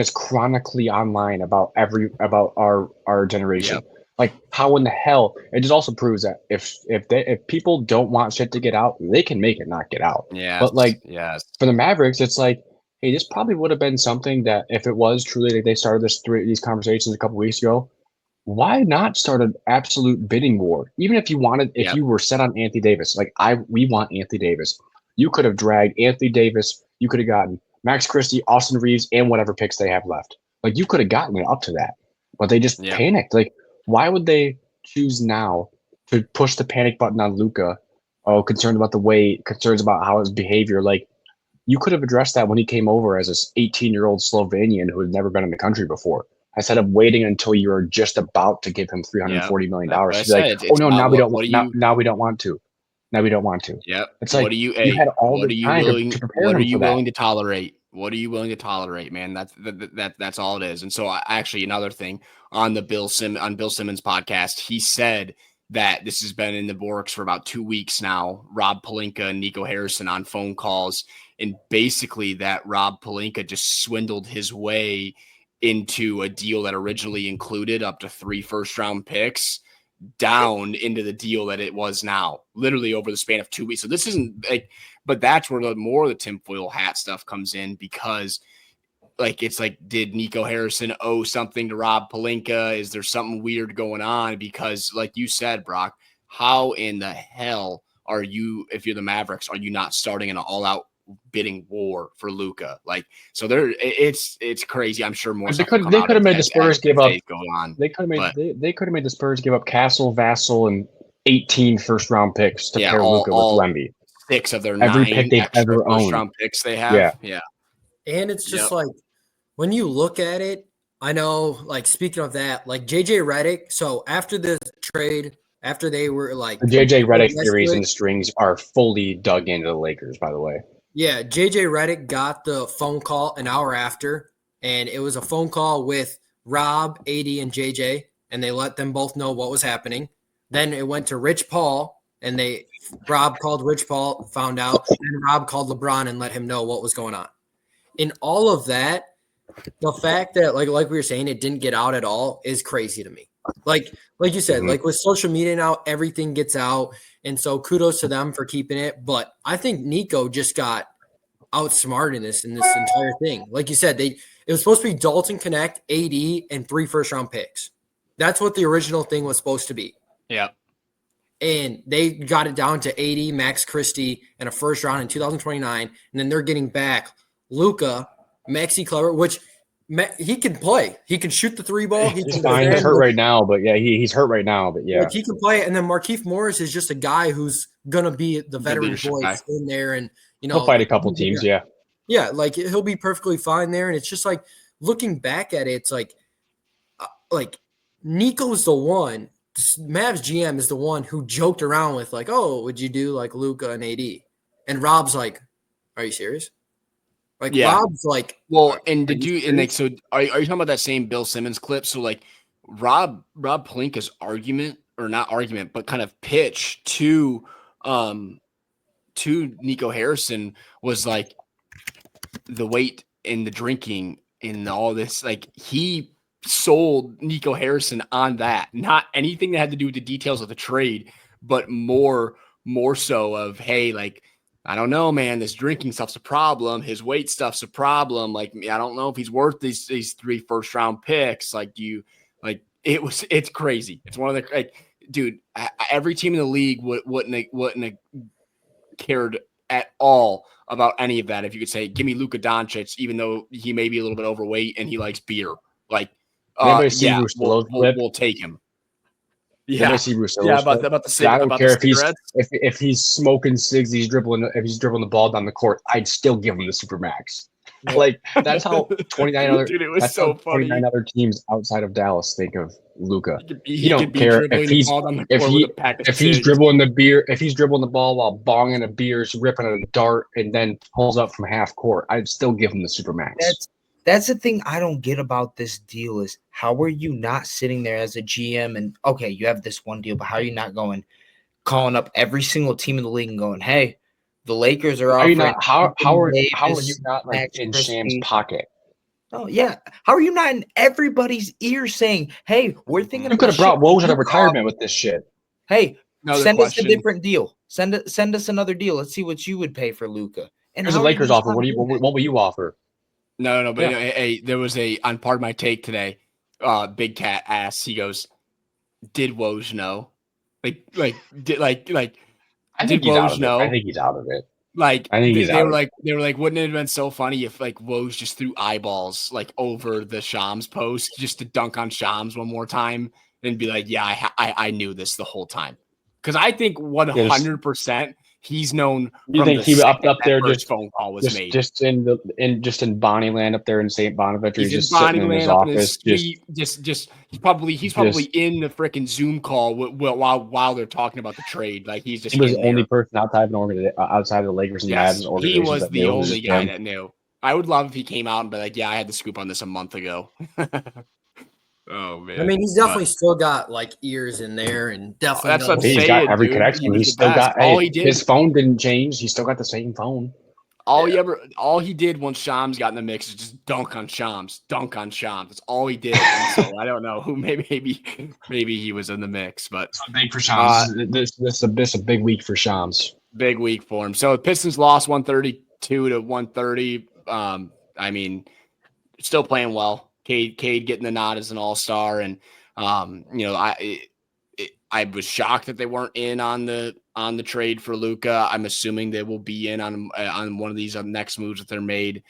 is chronically online about our generation. Yep. Like, how in the hell? It just also proves that if people don't want shit to get out, they can make it not get out. Yeah. But like, for the Mavericks, it's like, hey, this probably would have been something that if it was truly like they started these conversations a couple weeks ago, why not start an absolute bidding war? Even if you you were set on Anthony Davis, like we want Anthony Davis. You could have dragged Anthony Davis. You could have gotten Max Christie, Austin Reeves, and whatever picks they have left. Like, you could have gotten it up to that, but they just panicked. Like, why would they choose now to push the panic button on Luka? Oh, concerned about the weight, concerns about how his behavior. Like, you could have addressed that when he came over as this 18-year-old Slovenian who had never been in the country before. Instead of waiting until you were just about to give him $340 million. He's like, oh no, now we don't want to. Now we don't want to. Now we don't want to. Yeah. It's like you had all the time to prepare what him are you for that. willing to tolerate? What are you willing to tolerate, man? That's all it is. And so actually another thing on Bill Simmons podcast, he said that this has been in the works for about 2 weeks now. Rob Pelinka and Nico Harrison on phone calls, and basically that Rob Pelinka just swindled his way into a deal that originally included up to 3 first-round picks down into the deal that it was now, literally over the span of 2 weeks. So this isn't like, but that's where more of the tinfoil hat stuff comes in, because like, it's like, did Nico Harrison owe something to Rob Pelinka? Is there something weird going on? Because like you said, Brock, how in the hell are you, if you're the Mavericks, are you not starting an all-out bidding war for Luka? Like, so it's crazy. I'm sure more. They could have made the Spurs give up. They could have made the Spurs give up Castle, Vassell, and 18 first-round picks to pair Luka with Wemby. 6 of their every 9 pick they've ever owned. First-round picks they have. Yeah. And it's just like, when you look at it, I know, like, speaking of that, like JJ Redick. So after this trade, after they were like, the JJ Redick theories and the strings are fully dug into the Lakers, by the way. Yeah, JJ Redick got the phone call an hour after, and it was a phone call with Rob, AD, and JJ, and they let them both know what was happening. Then it went to Rich Paul, and Rob called Rich Paul, found out, and Rob called LeBron and let him know what was going on. In all of that, the fact that, like we were saying, it didn't get out at all is crazy to me. Like you said, like with social media now, everything gets out. And so kudos to them for keeping it. But I think Nico just got outsmarted in this entire thing. Like you said, it was supposed to be Dalton Connect, AD, and 3 first-round picks. That's what the original thing was supposed to be. Yeah. And they got it down to AD, Max Christie, and a first round in 2029. And then they're getting back Luka, Maxi Kleber, which he can play. He can shoot the 3 ball. He's fine. He's hurt right now, but he's hurt right now, but like, he can play. And then Markieff Morris is just a guy who's gonna be the veteran voice in there, and he'll fight a couple teams. Yeah, like he'll be perfectly fine there. And it's just like, looking back at it, it's like Nico's the one. Mavs GM is the one who joked around with like, oh, would you do like Luka and AD? And Rob's like, are you serious? Like, Rob's like, well, and did you, and like, so are you talking about that same Bill Simmons clip? So like Rob Pelinka's argument, or not argument, but kind of pitch to Nico Harrison was like the weight and the drinking and all this, like he sold Nico Harrison on that, not anything that had to do with the details of the trade, but more so of, hey, like, I don't know, man, this drinking stuff's a problem. His weight stuff's a problem. Like, I don't know if he's worth these 3 first-round picks. Like, it's crazy. It's one of the, like, dude, every team in the league wouldn't have cared at all about any of that if you could say, give me Luka Doncic, even though he may be a little bit overweight and he likes beer. Like, we'll take him. Yeah, about the same. I don't care if he's smoking cigs, he's dribbling the ball down the court. I'd still give him the supermax. Like, that's how 29 other dude, it was so funny. 29 other teams outside of Dallas think of Luka. You don't care if he's dribbling the beer, if he's dribbling the ball while bonging a beer, ripping a dart, and then pulls up from half court. I'd still give him the supermax. That's the thing I don't get about this deal is, how are you not sitting there as a GM and, okay, you have this one deal, but how are you not calling up every single team in the league and going, hey, the Lakers are offering. How are you not like in Sham's pocket? Oh yeah, how are you not in everybody's ear saying, hey, we're thinking. You could have brought Woj out of retirement with this shit. Hey, send us a different deal. Send us another deal. Let's see what you would pay for Luka. And here's a Lakers offer. What will you offer? No, but there was on part of my take today. Big Cat asks, he goes, "Did Woj know? Did I think he's out of it. Like I think he's they were out. like, wouldn't it have been so funny if like Woj just threw eyeballs like over the Shams post just to dunk on Shams one more time and be like, yeah, I knew this the whole time. Because I think 100% he's known You from think the he second up that there first just phone call was made. just in Bonnie Land up there in St. Bonaventure? He's in just sitting in his Bonnieland up in his office. suite. He's probably in the freaking Zoom call while they're talking about the trade. Like he's just He was in the only there. person outside of the Lakers and the Mavs Yes, he organizations was that the knew. only guy that knew. I would love if he came out and be like, "Yeah, I had the scoop on this a month ago." Oh man! I mean, he's definitely still got like ears in there, and definitely that's what I'm knows- He's saying, got every dude. connection. He was He's the still best. got. All Hey, he did, his phone didn't change. He's still got the same phone. all he did once Shams got in the mix is just dunk on Shams. That's all he did. And so I don't know who. Maybe he was in the mix, but So big for Shams. This is a big week for Shams. big week for him. So Pistons lost 132 to 130. I mean, still playing well. Cade getting the nod as an all-star, and I was shocked that they weren't in on the trade for Luka. I'm assuming they will be in on one of these next moves that they're made.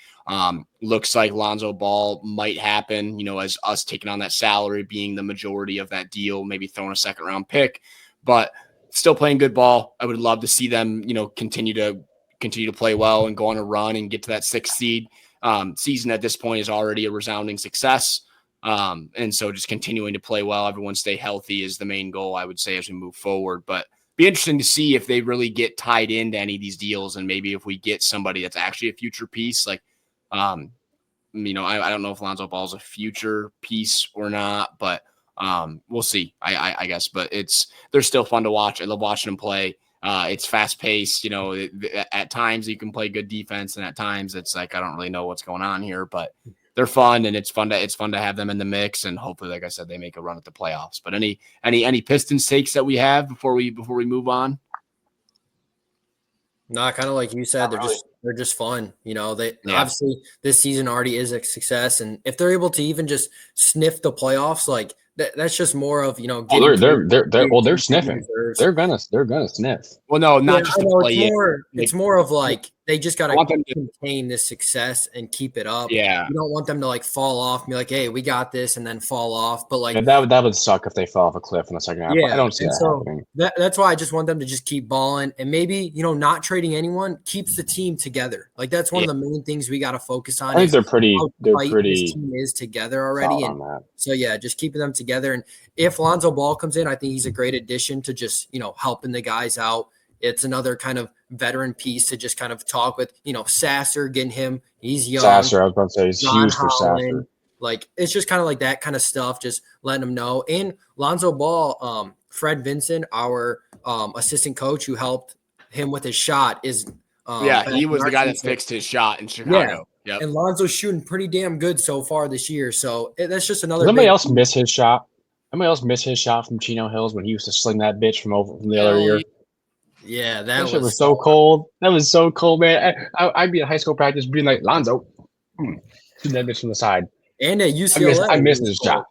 Looks like Lonzo Ball might happen, as us taking on that salary being the majority of that deal, maybe throwing a second round pick, but still playing good ball. I would love to see them, continue to play well and go on a run and get to that 6th seed. Season at this point is already a resounding success. And so just continuing to play well, everyone stay healthy is the main goal, I would say, as we move forward. But be interesting to see if they really get tied into any of these deals, and maybe if we get somebody that's actually a future piece. Like, I don't know if Lonzo Ball is a future piece or not, but we'll see. I guess, but they're still fun to watch. I love watching them play. It's fast paced. At times you can play good defense, and at times it's like I don't really know what's going on here, but they're fun, and it's fun to have them in the mix, and hopefully, like I said, they make a run at the playoffs. But any Pistons takes that we have before we move on? No, kind of like you said, they're just fun. Obviously this season already is a success, and if they're able to even just sniff the playoffs, like that's just more of they're sniffing. They're gonna sniff. Well, no, not just to play it's more of like they just got to to contain this success and keep it up. Yeah, you don't want them to like fall off and be like, hey, we got this, and then fall off. But like that would suck if they fell off a cliff in the second half. Yeah, I don't see that happening. That's why I just want them to just keep balling, and maybe not trading anyone keeps the team together. Like that's one of the main things we got to focus on. I think they're pretty. This team is together already, on that. So yeah, just keeping them together. And if Lonzo Ball comes in, I think he's a great addition to just helping the guys out. It's another kind of veteran piece to just kind of talk with, Sasser, getting him. He's young. Sasser, I was about to say, he's huge for Holland. Sasser. Like, it's just kind of like that kind of stuff, just letting them know. And Lonzo Ball, Fred Vincent, our assistant coach who helped him with his shot is he was the guy that fixed his shot in Chicago. Yeah. Yep. And Lonzo's shooting pretty damn good so far this year. So that's just another. Somebody else miss his shot. Somebody else miss his shot from Chino Hills when he used to sling that bitch from the other year. Yeah, that shit was so cold. That was so cold, man. I'd be at high school practice being like, Lonzo, shoot that bitch from the side. And at UCLA, I missed his shot.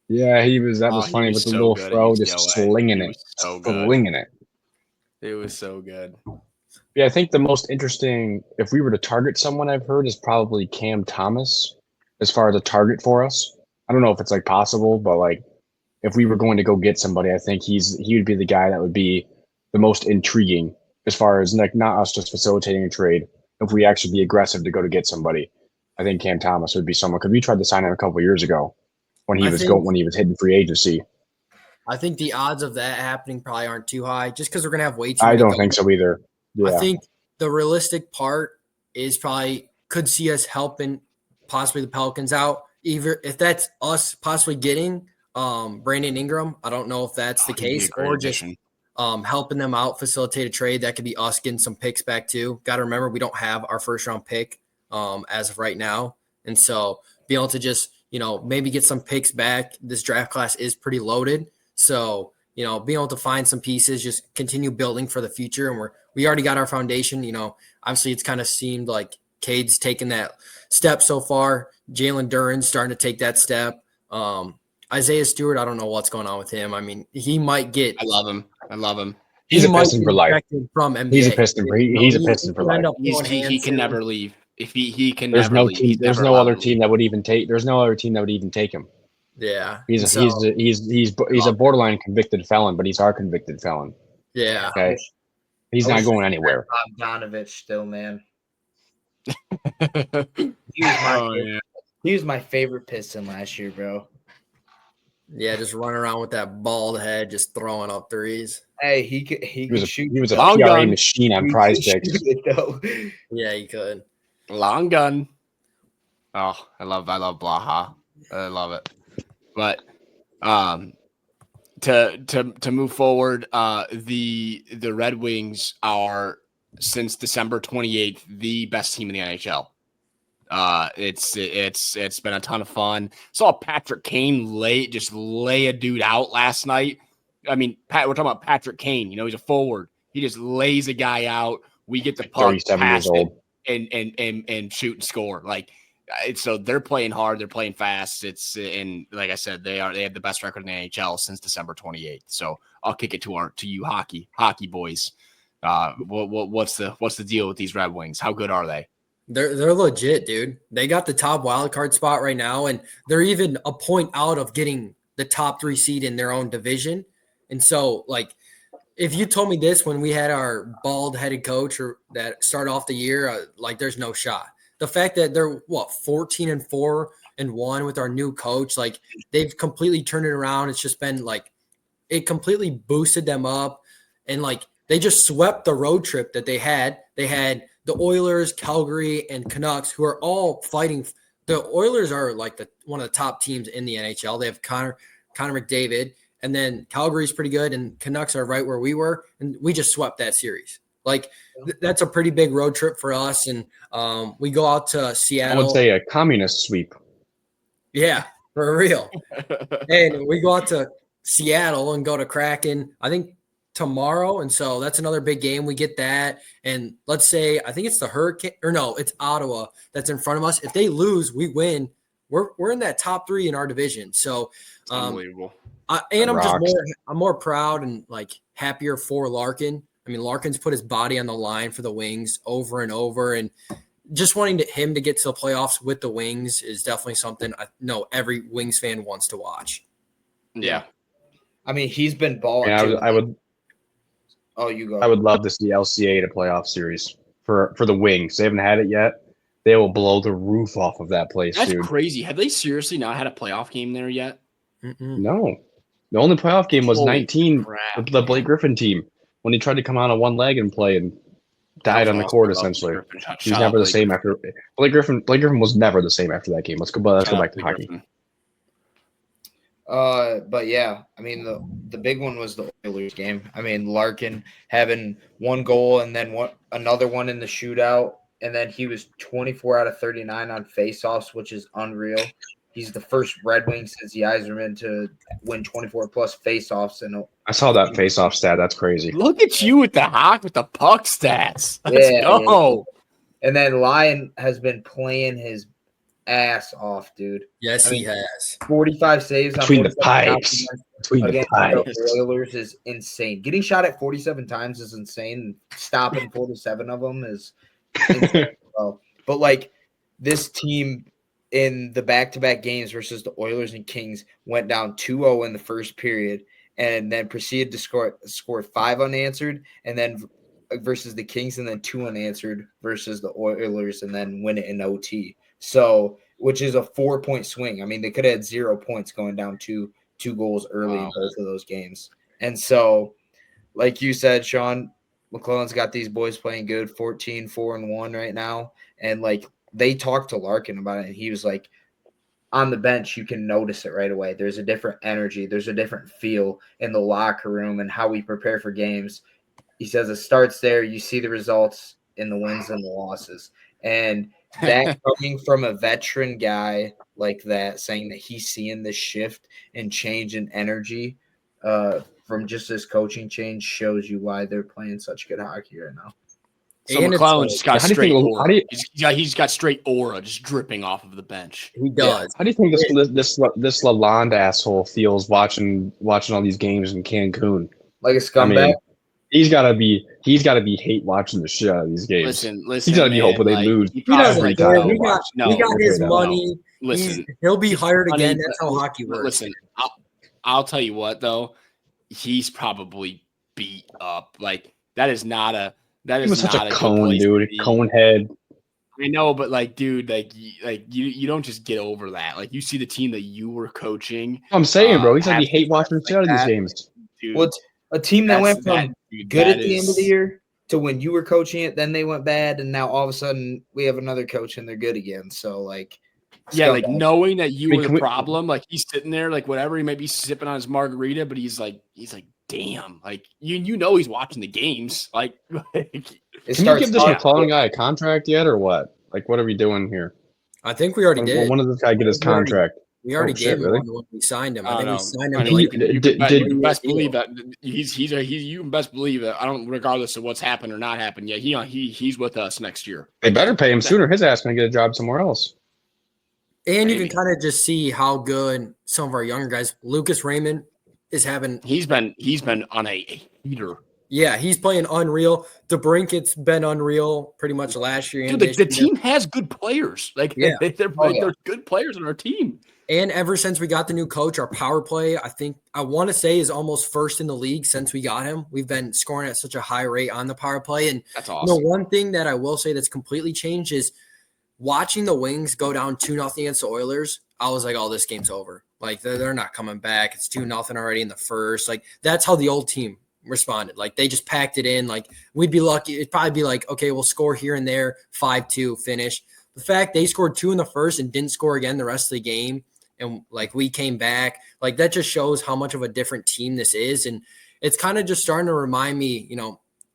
Yeah, he was. That was funny with the little throw, just slinging it, slinging it. It was so good. Yeah, I think the most interesting, if we were to target someone, I've heard is probably Cam Thomas, as far as a target for us. I don't know if it's like possible, but like if we were going to go get somebody, I think he would be the guy that would be the most intriguing as far as like not us just facilitating a trade. If we actually be aggressive to go to get somebody, I think Cam Thomas would be someone, because we tried to sign him a couple of years ago when he was hitting free agency. I think the odds of that happening probably aren't too high, just because we're gonna have way too. I don't think so either. Yeah. I think the realistic part is probably could see us helping possibly the Pelicans out. Either if that's us possibly getting Brandon Ingram, I don't know if that's the case, or just helping them out, facilitate a trade. That could be us getting some picks back too. Got to remember, we don't have our first round pick as of right now. And so be able to just, maybe get some picks back. This draft class is pretty loaded. So, being able to find some pieces, just continue building for the future. And we already got our foundation. Obviously it's kind of seemed like Cade's taken that step so far. Jalen Duren's starting to take that step. Isaiah Stewart, I don't know what's going on with him. I mean, he might get. I love him. He's a might Piston be for life. rejected from NBA. He's a Piston. He's a Piston for could end life. up throwing He hand can soon. never leave. If he can There's never no leave. team. He's There's never no allowed other to team leave. that would even take. There's no other team that would even take him. Yeah. He's a borderline convicted felon, but he's our convicted felon. Yeah. Okay. He's I not wish going anywhere. Bogdanovich still, man. Oh, yeah. He was my favorite Piston last year, bro. Yeah, just running around with that bald head, just throwing up threes. Hey, he could shoot. He was a Long PRA gun. machine on He Prize could shoot Picks. it, though. Yeah, he could. Long gun. Oh, I love Blaha. I love it. But to move forward, the Red Wings are since December 28th the best team in the NHL. It's been a ton of fun. Saw Patrick Kane lay a dude out last night. I mean, we're talking about Patrick Kane. He's a forward. He just lays a guy out. We get the puck, 37 pass years old. it, and shoot and score. So they're playing hard. They're playing fast. And like I said, they have the best record in the NHL since December 28th. So I'll kick it to you hockey boys. What's the deal with these Red Wings? How good are they? They're legit, dude. They got the top wild card spot right now, and they're even a point out of getting the top 3 seed in their own division. And so, if you told me this when we had our bald-headed coach or that started off the year, there's no shot. The fact that they're 14-4-1 with our new coach, they've completely turned it around. It's just been it completely boosted them up, and they just swept the road trip that they had. They had the Oilers, Calgary, and Canucks, who are all fighting. The Oilers are one of the top teams in the NHL. They have Connor McDavid, and then Calgary's pretty good, and Canucks are right where we were, and we just swept that series. That's a pretty big road trip for us, and we go out to Seattle. I would say a communist sweep. Yeah, for real. And we go out to Seattle and go to Kraken, I think, tomorrow. And so that's another big game. We get that. And let's say, I think it's the Hurricane, or no, it's Ottawa that's in front of us. If they lose, we win. We're in that top 3 in our division. So Unbelievable. I'm more proud and happier for Larkin. I mean, Larkin's put his body on the line for the Wings over and over, and just wanting him to get to the playoffs with the Wings is definitely something I know every Wings fan wants to watch. Yeah. I mean, he's been balling. I would. Oh, you go. I would love to see LCA in a playoff series for the Wings. They haven't had it yet. They will blow the roof off of that place, That's dude. crazy. Have they seriously not had a playoff game there yet? Mm-mm. No. The only playoff game was Holy 19, crap, the Blake Griffin team, when he tried to come out on one leg and play and died on the court, essentially. He's never the same after – Blake Griffin was never the same after that game. Let's go back to hockey. Griffin. But yeah, I mean the big one was the Oilers game. I mean, Larkin having 1 goal and then another one in the shootout, and then he was 24 out of 39 on faceoffs, which is unreal. He's the first Red Wing since the Yzerman to win 24 plus faceoffs. And I saw that faceoff stat. That's crazy. Look at you with the puck stats. Let's go. And then Lyon has been playing his ass off, dude. Yes, he has 45 saves between on the pipes. The Oilers is insane. Getting shot at 47 times is insane. Stopping 47 of them is insane. But this team in the back-to-back games versus the Oilers and Kings went down 2-0 in the first period, and then proceeded to score 5 unanswered, and then versus the Kings, and then 2 unanswered versus the Oilers, and then win it in OT. So, which is a 4-point swing. I mean, they could have had 0 points going down 2 goals early in both of those games. And so, like you said, Sean, McClellan's got these boys playing good, 14-4-1 right now. And they talked to Larkin about it, and he was like, on the bench, you can notice it right away. There's a different energy. There's a different feel in the locker room and how we prepare for games. He says it starts there. You see the results in the wins and the losses. And that coming from a veteran guy like that, saying that he's seeing this shift and change in energy from just this coaching change, shows you why they're playing such good hockey right now. So McClellan just got straight aura. He's got straight aura just dripping off of the bench. He does. Yeah. How do you think this Lalonde asshole feels watching all these games in Cancun? Like a scumbag? He's gotta be hate watching the shit out of these games. Listen, He's gotta be man, hoping they like, lose He doesn't every care. time. We got Okay, his no. money. Listen, He'll be hired funny, again. That's how but hockey works. Listen, I'll tell you what though, he's probably beat up. Like that is not a He was such a good cone, place to dude. be. Cone head. I know, but like, dude, you don't just get over that. Like you see the team that you were coaching. I'm saying, bro. He's have like, he hate watching the shit out of these that, games. dude. Well, a team that went from good that at the end of the year to when you were coaching it, then they went bad, and now all of a sudden we have another coach and they're good again. So like, yeah, like knowing that you were the we- problem, like he's sitting there, like whatever, he might be sipping on his margarita, but he's like, damn, like you know he's watching the games. Like, can you give this McClellan guy a contract yet, or what? Like, what are we doing here? I think we already did. When does this guy get his contract? We already gave him really? one when we signed him. I think know. we signed him. I mean, you can best deal. believe that you can best believe that. I don't, regardless of what's happened or not happened. Yeah, he's with us next year. They better pay him sooner. His ass gonna get a job somewhere else. And you can kind of just see how good some of our younger guys. Lucas Raymond is having. He's been on a heater. Yeah, he's playing unreal. DeBrinket's been unreal pretty much last year. Dude, the team has good players. Like, yeah. They're good players on our team. And ever since we got the new coach, our power play, I want to say, is almost first in the league since we got him. We've been scoring at such a high rate on the power play. And that's awesome. One thing that I will say that's completely changed is watching the Wings go down 2-0 against the Oilers. I was like, oh, this game's over. Like, they're not coming back. It's 2-0 already in the first. Like, that's how the old team responded. Like, they just packed it in. Like, we'd be lucky. It'd probably be like, okay, we'll score here and there, 5-2, finish. The fact they scored 2 in the first and didn't score again the rest of the game, and like we came back, like that just shows how much of a different team this is. And it's kind of just starting to remind me,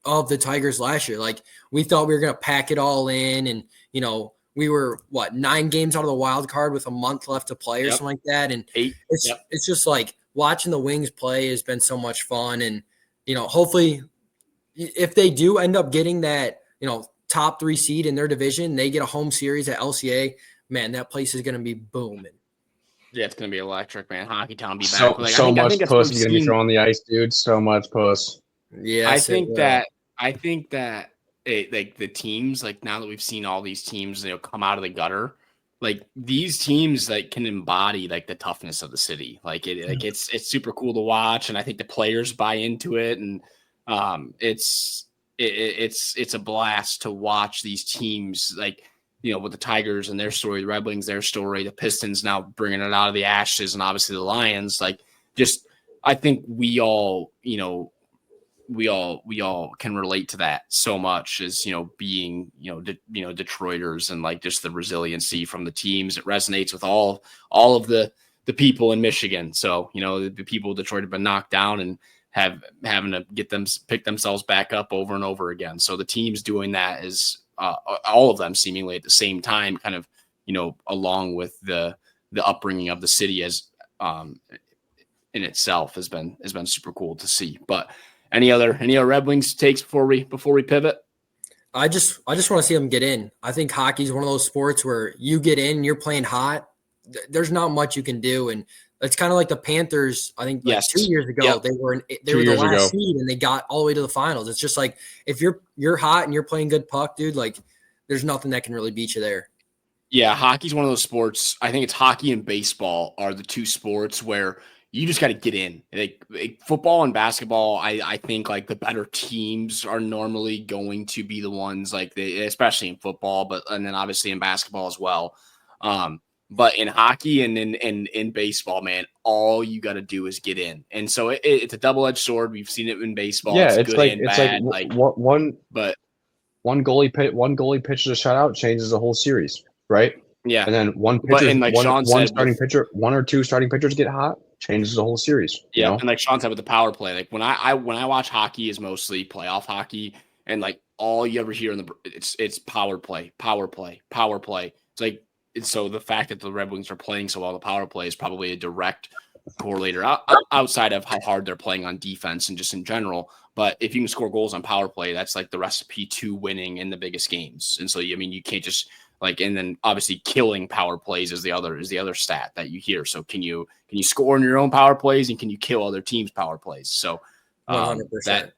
of the Tigers last year. Like, we thought we were going to pack it all in, and, we were 9 games out of the wild card with a month left to play or something like that. And 8. It's just like watching the Wings play has been so much fun. And, hopefully if they do end up getting that, top 3 seed in their division, they get a home series at LCA, man, that place is going to be booming. Yeah, it's going to be electric, man. Hockeytown be back. So much puss is going to be thrown on the ice, dude. So much puss. Yeah, I think that like the teams, like now that we've seen all these teams, come out of the gutter, like these teams like can embody like the toughness of the city. Like it's super cool to watch, and I think the players buy into it, and it's a blast to watch these teams, like, with the Tigers and their story, the Red Wings, their story, the Pistons now bringing it out of the ashes, and obviously the Lions. Like, just, I think we all can relate to that so much as, being, Detroiters, and like just the resiliency from the teams. It resonates with all of the people in Michigan. So, the people of Detroit have been knocked down and having to pick themselves back up over and over again. So the teams doing that is, all of them seemingly at the same time, kind of, along with the upbringing of the city as in itself has been super cool to see. But any other Red Wings takes before we pivot? I just want to see them get in. I think hockey is one of those sports where you get in, you're playing hot. There's not much you can do, and it's kind of like the Panthers. I think 2 years ago they were the last seed and they got all the way to the finals. It's just like if you're hot and you're playing good puck, dude, like there's nothing that can really beat you there. Yeah, hockey's one of those sports. I think it's hockey and baseball are the 2 sports where you just got to get in. Like football and basketball, I think like the better teams are normally going to be the ones, like especially in football, and then obviously in basketball as well. But in hockey and in baseball, man, all you got to do is get in. And so it's a double-edged sword. We've seen it in baseball. Yeah, it's like one goalie pitches a shutout changes the whole series, right? Yeah. And then one or two starting pitchers get hot, changes the whole series. Yeah, and like Sean said with the power play, like when I watch hockey is mostly playoff hockey, and like all you ever hear it's power play. It's like, so the fact that the Red Wings are playing so well, the power play is probably a direct correlator outside of how hard they're playing on defense and just in general. But if you can score goals on power play, that's like the recipe to winning in the biggest games. And so, I mean, you can't just like, and then obviously killing power plays is the other stat that you hear. So can you score in your own power plays, and can you kill other teams' power plays? So 100%.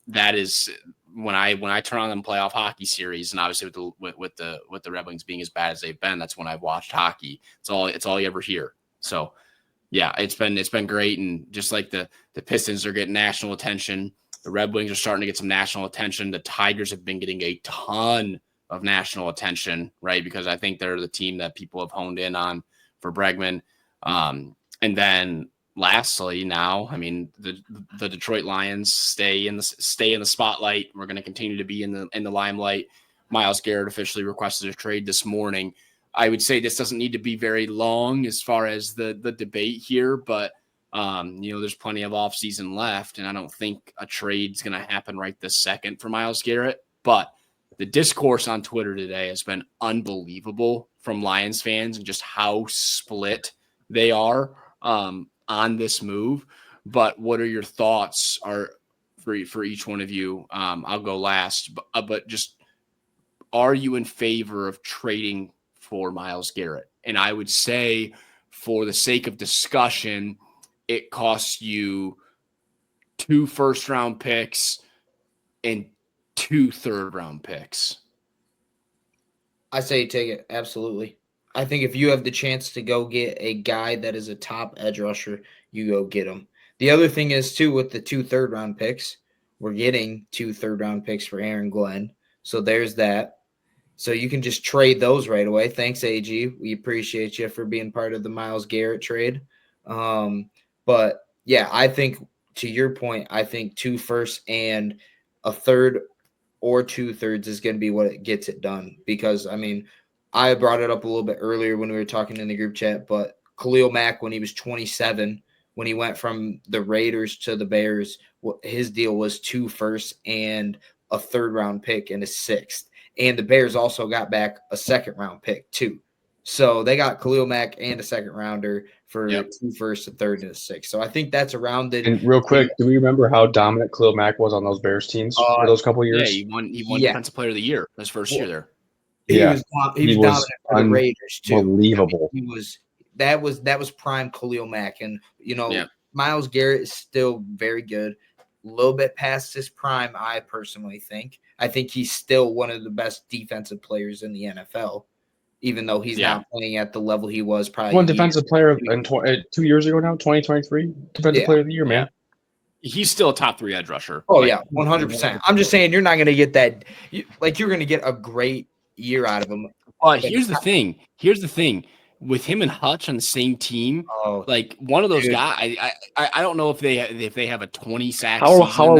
that is when I turn on them playoff hockey series, and obviously with the Red Wings being as bad as they've been, that's when I've watched hockey. It's all you ever hear. So yeah, it's been great, and just like the Pistons are getting national attention, the Red Wings are starting to get some national attention. The Tigers have been getting a ton of national attention, right? Because I think they're the team that people have honed in on for Bregman. And then lastly, now, I mean, the Detroit Lions stay in the spotlight. We're going to continue to be in the limelight. Myles Garrett officially requested a trade this morning. I would say this doesn't need to be very long as far as the debate here, but there's plenty of offseason left, and I don't think a trade's going to happen right this second for Myles Garrett. But the discourse on Twitter today has been unbelievable from Lions fans and just how split they are on this move. But what are your thoughts for each one of you? I'll go last, but just, are you in favor of trading for Myles Garrett? And I would say, for the sake of discussion, it costs you 2 first-round picks and 2 third-round picks. I say take it. Absolutely. I think if you have the chance to go get a guy that is a top edge rusher, you go get him. The other thing is, too, with the 2 third-round picks, we're getting 2 third-round picks for Aaron Glenn. So there's that. So you can just trade those right away. Thanks, AG. We appreciate you for being part of the Myles Garrett trade. But, yeah, I think, to your point, I think 2 firsts and a third or 2 thirds is going to be what gets it done. Because, I mean, I brought it up a little bit earlier when we were talking in the group chat, but Khalil Mack, when he was 27, when he went from the Raiders to the Bears, his deal was 2 firsts and a third-round pick and a 6th. And the Bears also got back a 2nd-round pick, too. So they got Khalil Mack and a 2nd-rounder for 2 firsts, a third, and a 6th. So I think that's around it. And real quick, do we remember how dominant Khalil Mack was on those Bears teams for those couple of years? Yeah, he won Defensive Player of the Year his first year there. He was dominant for the Raiders, too. Unbelievable. I mean, that was prime Khalil Mack. And, Myles Garrett is still very good. A little bit past his prime, I personally think. I think he's still one of the best defensive players in the NFL, even though he's not playing at the level he was probably. One defensive player 2 years ago now, 2023, defensive player of the year, man. He's still a top 3 edge rusher. Oh, yeah, 100%. I'm just saying you're not going to get that. You're going to get a great year out of him. But here's the thing. With him and Hutch on the same team, like one of those guys, I don't know if they have a 20 sack season. How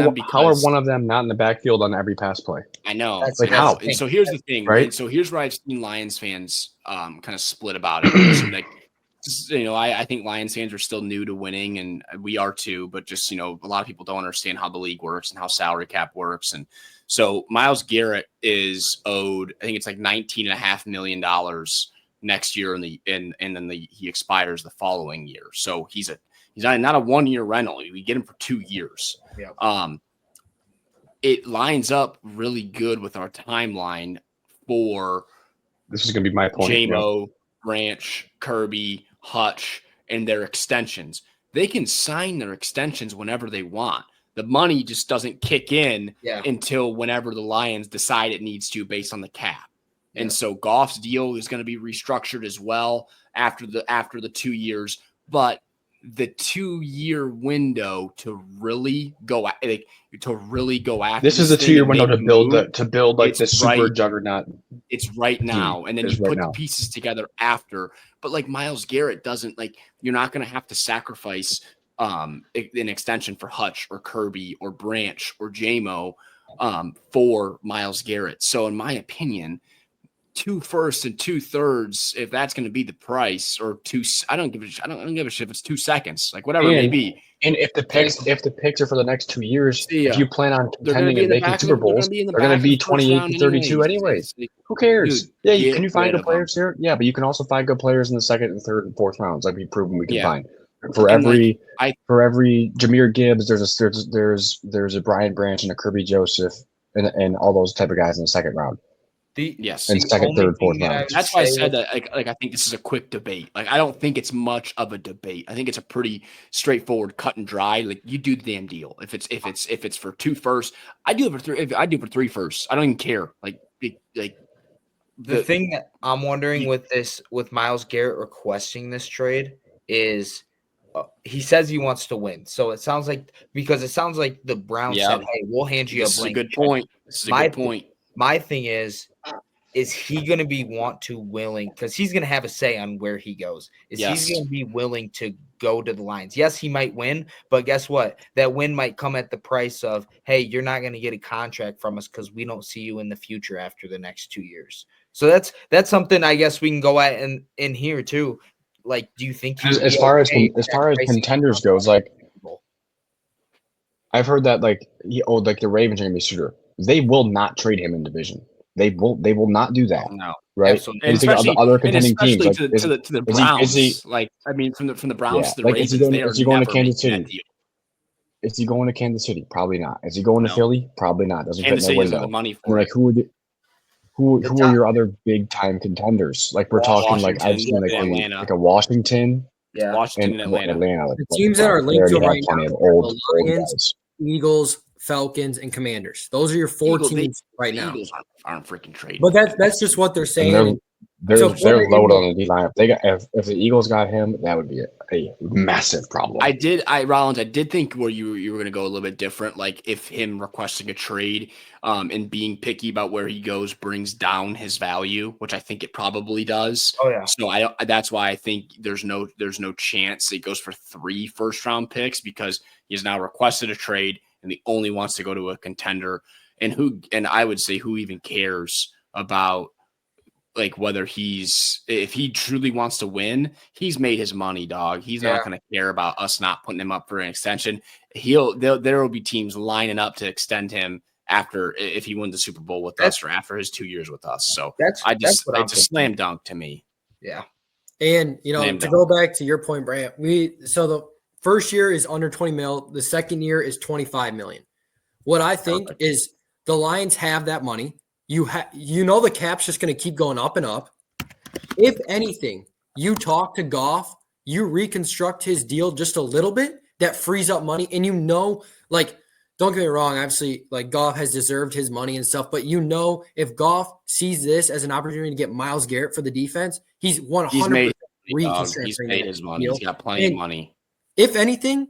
are one of them not in the backfield on every pass play? I know. That's how? And so here's the thing, right? And so here's where I've seen Lions fans kind of split about it. Like, I think Lions fans are still new to winning, and we are too. But just a lot of people don't understand how the league works and how salary cap works, and so Myles Garrett is owed, I think it's like $19.5 million next year, and then he expires the following year. So he's not a 1-year rental. We get him for 2 years. Yeah. It lines up really good with our timeline for this is going to be my point. JMO, Branch, Kirby, Hutch, and their extensions. They can sign their extensions whenever they want. The money just doesn't kick in until whenever the Lions decide it needs to, based on the cap. And so Goff's deal is going to be restructured as well after the 2 years. But the 2-year window to really go after this is the 2-year window to build like this super juggernaut. It's right now, and then you put the pieces together after. But like Myles Garrett doesn't, like, you're not going to have to sacrifice an extension for Hutch or Kirby or Branch or JMO for Myles Garrett. So in my opinion, 2 firsts and 2 thirds, if that's going to be the price, or 2, I don't give a shit if it's 2 seconds, like whatever it may be. And if the picks are for the next 2 years, if you plan on contending and making Super Bowls, they're going to be 28 to 32 anyways. Who cares? Dude, can you find good players here? Yeah, but you can also find good players in the 2nd and 3rd and 4th rounds, like we've proven we can find. For every Jahmyr Gibbs, there's a Brian Branch and a Kirby Joseph and all those type of guys in the 2nd round. Yes. And second, only third, fourth thing that I round. would That's why I say said with- that. Like I think this is a quick debate. Like I don't think it's much of a debate. I think it's a pretty straightforward, cut and dry. Like you do the damn deal. If it's for 2 firsts, I do it for 3. I do it for 3 firsts. I don't even care. The thing that I'm wondering with Myles Garrett requesting this trade is he says he wants to win. So it sounds like the Browns Yeah. said, "Hey, we'll hand you This a is a blank good check." point. This is a good point. My thing is he going to be willing because he's going to have a say on where he goes? Yes. He's going to be willing to go to the Lions? Yes, he might win, but guess what? That win might come at the price of, hey, you're not going to get a contract from us because we don't see you in the future after the next 2 years. So that's something I guess we can go at in here too. Like, do you think As far as contenders goes, like I've heard that like the Ravens are gonna be shooter. They will not trade him in division. They will not do that. No. Right. Absolutely. And think of the other contending teams, like to the Browns. From the Browns to the like Ravens, is he going to Kansas City? That deal. Is he going to Kansas City? Probably not. Is he going to Philly? Probably not. Doesn't Kansas fit in City their doesn't have window. the money I for mean, it. like who are your other big time contenders? Like we're talking like I've seen like a Washington, Yeah, Washington and Atlanta. Like, The teams that are linked to have right plenty now of are old the Lions, guys. Eagles, Falcons, and Commanders. Those are your 4 teams right now. Eagles aren't freaking trading. But that's just what they're saying. And they're So loaded on the D line. If the Eagles got him, that would be a massive problem. Rollins, I did think where you were going to go a little bit different. Like if him requesting a trade, and being picky about where he goes brings down his value, which I think it probably does. Oh yeah. So that's why I think there's no chance it goes for 3 first-round picks because he's now requested a trade and he only wants to go to a contender. And I would say who even cares about like whether if he truly wants to win, he's made his money, dog. He's not going to care about us not putting him up for an extension. There will be teams lining up to extend him if he wins the Super Bowl with us or after his 2 years with us. So it's a slam dunk to me. Yeah. And to go back to your point, Brant, so the first year is under 20 mil. The second year is 25 million. What I think is the Lions have that money. The cap's just going to keep going up and up. If anything, you talk to Goff, you reconstruct his deal just a little bit, that frees up money. And don't get me wrong, obviously, like Goff has deserved his money and stuff, but if Goff sees this as an opportunity to get Myles Garrett for the defense, he's 100% reconstructing. He's made his money. He's got plenty of money. If anything,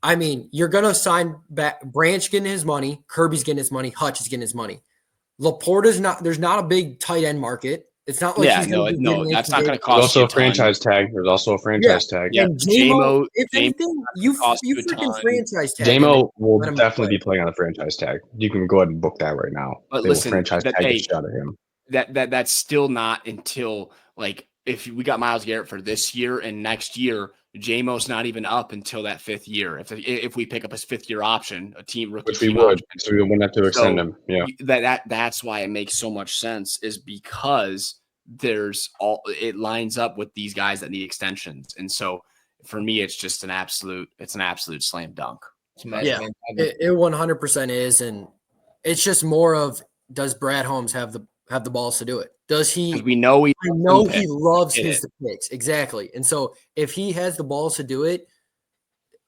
I mean, you're going to sign back Branch getting his money, Kirby's getting his money, Hutch is getting his money. Laporta's there's not a big tight end market. It's not like that's not going to cost. There's also a franchise tag. There's also a franchise tag. Yeah, and J-Mo, if anything, you freaking franchise tag. J-Mo will definitely be playing on the franchise tag. You can go ahead and book that right now. But listen, franchise tag the shot of him. That's still not until like if we got Myles Garrett for this year and next year. J-Mo's not even up until that 5th year. If we pick up his 5th year option, which we would, so we wouldn't have to extend him. Yeah, that's why it makes so much sense is because it lines up with these guys that need extensions, and so for me, it's just an absolute slam dunk. Yeah, it 100% is, and it's just more of does Brad Holmes have the balls to do it? Does he? We know he loves his picks. Exactly. And so if he has the balls to do it,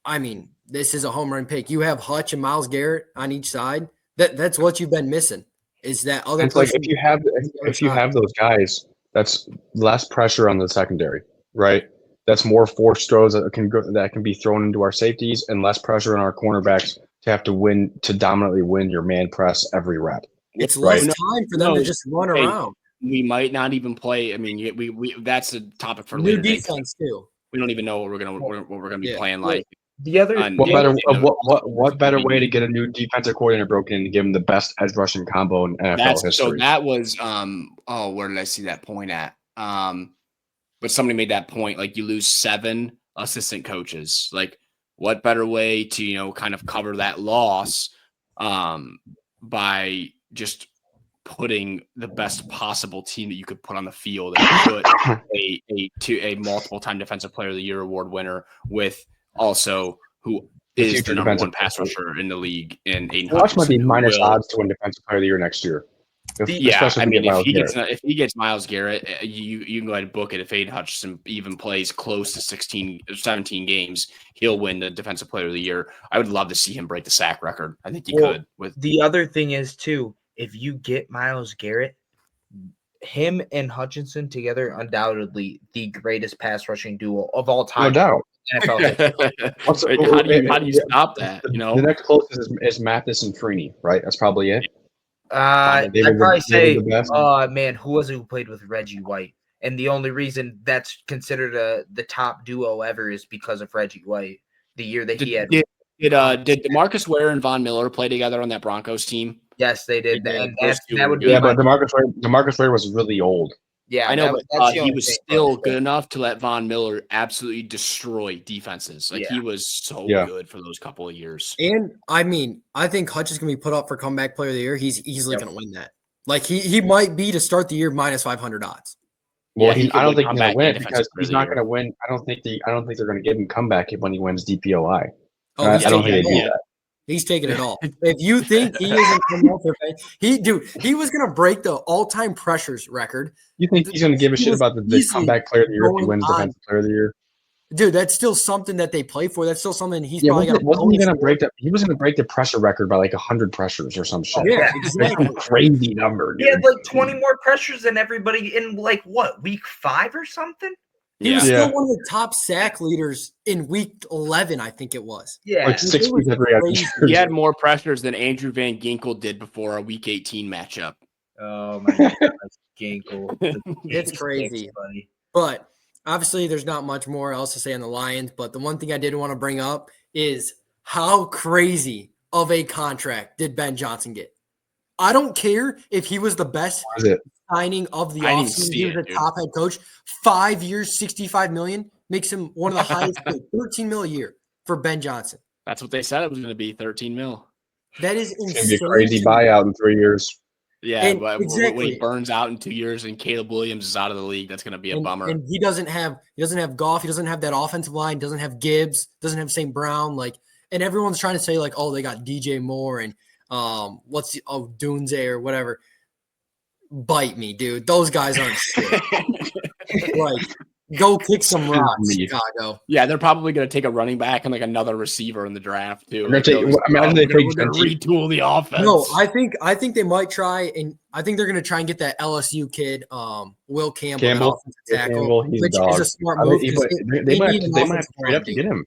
I mean, this is a home run pick. You have Hutch and Myles Garrett on each side. That's what you've been missing is that other person. Like if you have those guys, that's less pressure on the secondary, right? That's more forced throws that can be thrown into our safeties and less pressure on our cornerbacks to dominantly win your man press every rep. It's less time for them to just run around. We might not even play. I mean, we that's a topic for new later. Defense too. We don't even know what we're gonna be playing like. What better way to get a new defensive coordinator broken in to give him the best edge rushing combo in NFL history? So that was where did I see that point at? But somebody made that point. Like you lose 7 assistant coaches. Like what better way to kind of cover that loss by just putting the best possible team that you could put on the field and put a multiple time defensive player of the year award winner with also who is the number 1 pass rusher in the league in Aiden Watch might be minus odds to win defensive player of the year next year. Yeah, Especially I mean, Myles if he gets Myles Garrett, you can go ahead and book it. If Aiden Hutchinson even plays close to 16 or 17 games, he'll win the Defensive Player of the Year. I would love to see him break the sack record. I think he could. With the other thing is too, if you get Myles Garrett, him and Hutchinson together, undoubtedly the greatest pass rushing duo of all time. No doubt. NFL history. How do you stop that? You know, The next closest is Mathis and Freeney, right? That's probably it. I'd probably say, man, who was it who played with Reggie White? And the only reason that's considered the top duo ever is because of Reggie White. The year that he had. Did DeMarcus Ware and Von Miller play together on that Broncos team? Yes, they did. And that would be but DeMarcus Ware was really old. Yeah, I know, but he was still good enough to let Von Miller absolutely destroy defenses. Like he was so good for those couple of years. And I mean, I think Hutch is going to be put up for comeback player of the year. He's easily going to win that. Like he might be to start the year minus 500 odds. Well, I don't think he's going to win because he's not going to win. I don't think they're going to give him comeback when he wins DPOI. Oh, I don't think they do that. He's taking it all. If you think he isn't coming out for he was going to break the all-time pressures record. You think he's going to give a shit about the comeback player of the year if he wins Defensive Player of the Year? Dude, that's still something that they play for. That's still something he's probably going to. Wasn't he going to break that? He was going to break the pressure record by like 100 pressures or some shit. Yeah, exactly. Crazy number. Dude. He had like 20 more pressures than everybody in like what, week 5 or something? He was still one of the top sack leaders in week 11, I think it was. Yeah. Like 6 weeks every He had more pressures than Andrew Van Ginkel did before a week 18 matchup. Oh, my God. Ginkel. It's crazy. But obviously, there's not much more else to say on the Lions. But the one thing I did want to bring up is how crazy of a contract did Ben Johnson get? I don't care if he was the best signing of the offseason. He was a top head coach. 5 years, $65 million makes him one of the highest paid. $13 million a year for Ben Johnson. That's what they said it was going to be, $13 million. That is insane. It's going to be a crazy buyout in 3 years. Yeah, but when he burns out in 2 years and Caleb Williams is out of the league, that's going to be a bummer. And he doesn't have Goff. He doesn't have that offensive line. Doesn't have Gibbs. Doesn't have St. Brown. And everyone's trying to say oh, they got DJ Moore and Dunze or whatever. Bite me, dude. Those guys aren't shit. Go kick some rocks, Chicago. Yeah, they're probably going to take a running back and another receiver in the draft too. Imagine they retool the offense. No, I think they might try, and I think they're going to try and get that LSU kid, Will Campbell, which is a smart move. They might have to trade up to get him.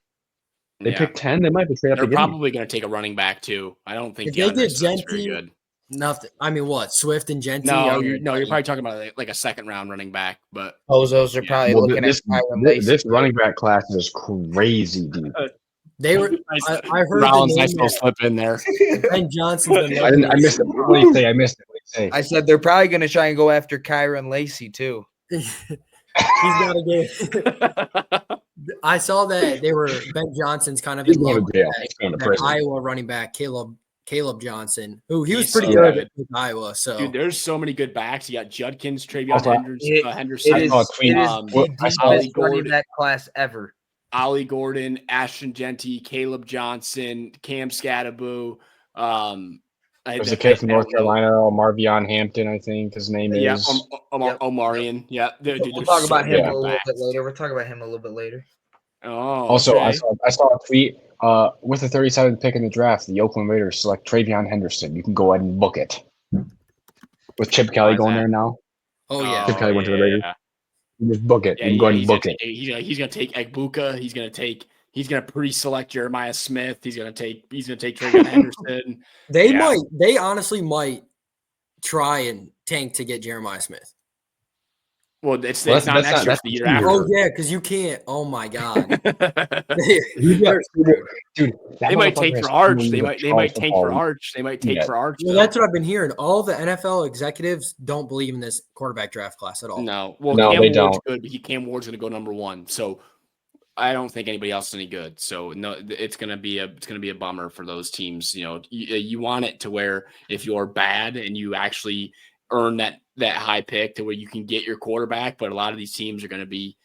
They picked 10. They might have to trade up to get him. They're probably going to take a running back too. I don't think they did very good. Nothing. I mean, what, Swift and Genty? No, you're probably talking about like a second round running back, but those are probably looking at this running back class is crazy deep. They were. I heard Rollins nice little slip in there. Ben Johnson. I missed it. What do you say? I missed it. What do you say? I said they're probably going to try and go after Kyron Lacey too. He's got to get. I saw that they were Ben Johnson's kind of in Iowa running back Caleb Johnson, who he was pretty good at Iowa. So, dude, there's so many good backs. You got Judkins, Travion Henderson. It is the best running back class ever. Ollie Gordon, Ashton Genty, Caleb Johnson, Cam Scattaboo. There's a kid from North Carolina, Marvion Hampton, I think his name is. Yeah, Omarion. Yeah, we'll talk about him a little bit later. We'll talk about him a little bit later. Oh, also, okay. I saw a tweet. With the 37th pick in the draft, the Oakland Raiders select Travion Henderson. You can go ahead and book it. With Chip Kelly going there now. Oh, yeah. Chip Kelly went to the Raiders. You just book it. You can go ahead and book it. He's going to take Egbuka. He's going to pre-select Jeremiah Smith. He's going to take Travion Henderson. They honestly might try and tank to get Jeremiah Smith. Well, it's not next year, it's the year after. Oh, yeah, because you can't. Oh, my God. Dude, they might take for Arch. They might take for Arch. They might take for Arch. Well, that's what I've been hearing. All the NFL executives don't believe in this quarterback draft class at all. No. Well, no, they don't. Good, but Cam Ward's going to go number 1. So I don't think anybody else is any good. So no, it's going to be a bummer for those teams. You want it to where if you're bad and you actually earn that high pick to where you can get your quarterback, but a lot of these teams are going to be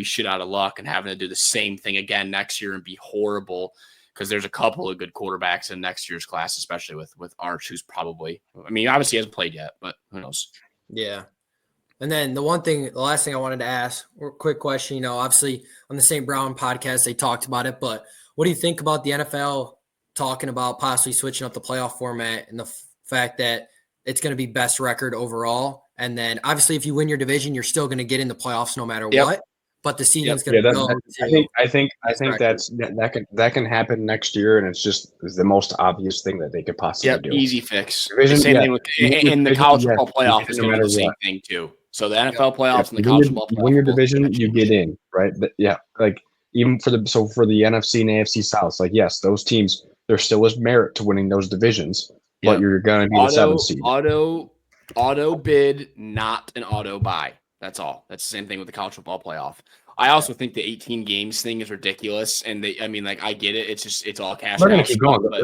shit out of luck and having to do the same thing again next year and be horrible because there's a couple of good quarterbacks in next year's class, especially with Arch, who's probably, I mean, obviously he hasn't played yet, but who knows? Yeah. And then the last thing I wanted to ask, or quick question, obviously on the St. Brown podcast, they talked about it, but what do you think about the NFL talking about possibly switching up the playoff format and the fact that it's going to be best record overall? And then obviously if you win your division, you're still going to get in the playoffs no matter what, but the season's going to go to I think that can happen next year, and it's the most obvious thing that they could possibly do. Easy fix. Division, same thing with and the college football playoff is no going to matter do the same what. thing too. So the NFL playoffs and the college football playoff. You win your division, you get in, right? But like even for the NFC and AFC South, like yes, those teams, there still is merit to winning those divisions, but you're going to be the 7th seed. Auto bid, not an auto buy. That's all. That's the same thing with the college football playoff. I also think the 18 games thing is ridiculous, and I get it. It's all cash. We're gonna keep going. But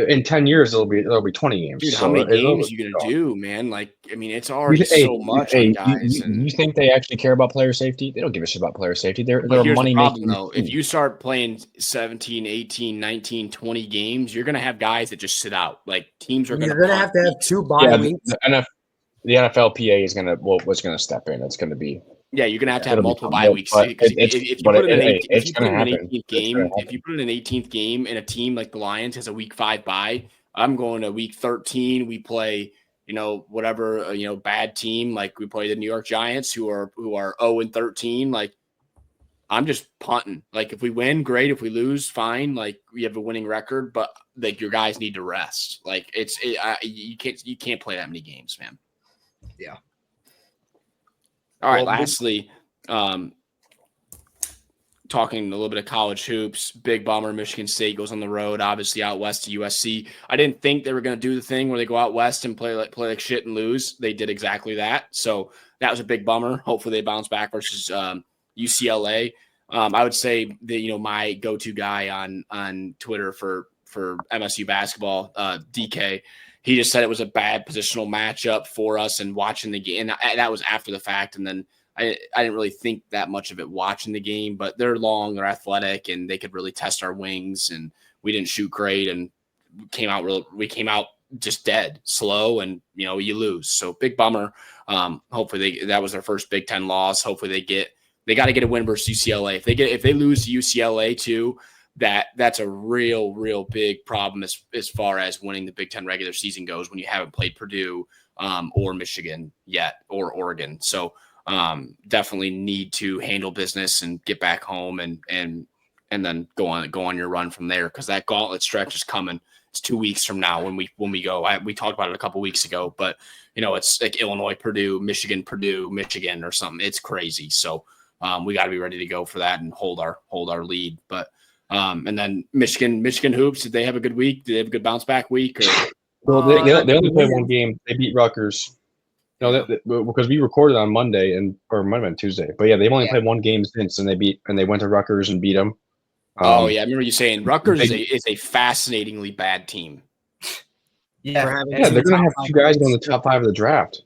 in 10 years, it'll be 20 games. Dude, how many games are you gonna do, man? It's already so much on guys. You think they actually care about player safety? They don't give a shit about player safety. They're money making. Though. If you start playing 17, 18, 19, 20 games, you're gonna have guys that just sit out. Like teams are You're gonna have to have 2 bye weeks. The NFLPA is gonna step in. It's gonna be. Yeah, you're gonna have to have multiple bye weeks. If you put it in an 18th game and a team like the Lions has a week 5 bye, I'm going to week 13. We play, whatever, bad team. Like we play the New York Giants who are 0-13. Like I'm just punting. Like if we win, great. If we lose, fine. Like we have a winning record, but like your guys need to rest. Like you can't play that many games, man. Yeah. All right, lastly, talking a little bit of college hoops, big bummer. Michigan State goes on the road, obviously out west to USC. I didn't think they were going to do the thing where they go out west and play like shit and lose. They did exactly that. So that was a big bummer. Hopefully they bounce back versus UCLA. I would say that, my go-to guy on Twitter for MSU basketball, DK, he just said it was a bad positional matchup for us and watching the game. And that was after the fact. And then I didn't really think that much of it watching the game, but they're long, they're athletic, and they could really test our wings. And we didn't shoot great and we came out just dead, slow, and you lose. So big bummer. Hopefully that was their first Big Ten loss. Hopefully they got to get a win versus UCLA. If they lose to UCLA too, that's a real big problem as far as winning the Big Ten regular season goes when you haven't played Purdue or Michigan yet or Oregon. So definitely need to handle business and get back home and then go on your run from there, because that gauntlet stretch is coming. It's 2 weeks from now when we go. We talked about it a couple weeks ago, but it's like Illinois, Purdue, Michigan or something. It's crazy. So we got to be ready to go for that and hold our lead. But and then Michigan hoops, did they have a good week? Did they have a good bounce back week? Well, they only played one game. They beat Rutgers. Because we recorded on Monday or Monday and Tuesday. But yeah, they've only played one game since, and they went to Rutgers and beat them. I remember you saying Rutgers is a fascinatingly bad team. They're gonna have 2 guys in the top 5 of the draft,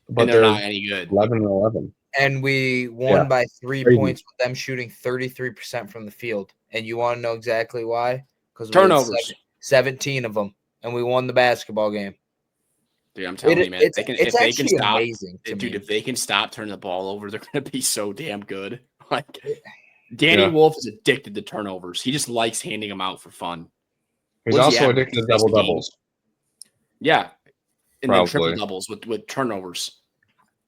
but they're not any good. 11-11. And we won by 3 points with them shooting 33% from the field. And you want to know exactly why? Because turnovers, 17 of them, and we won the basketball game. Dude, I'm telling you, man, if they can stop turning the ball over, they're going to be so damn good. Like Danny Wolf is addicted to turnovers. He just likes handing them out for fun. He's also addicted to double doubles. Yeah, and then triple doubles with turnovers.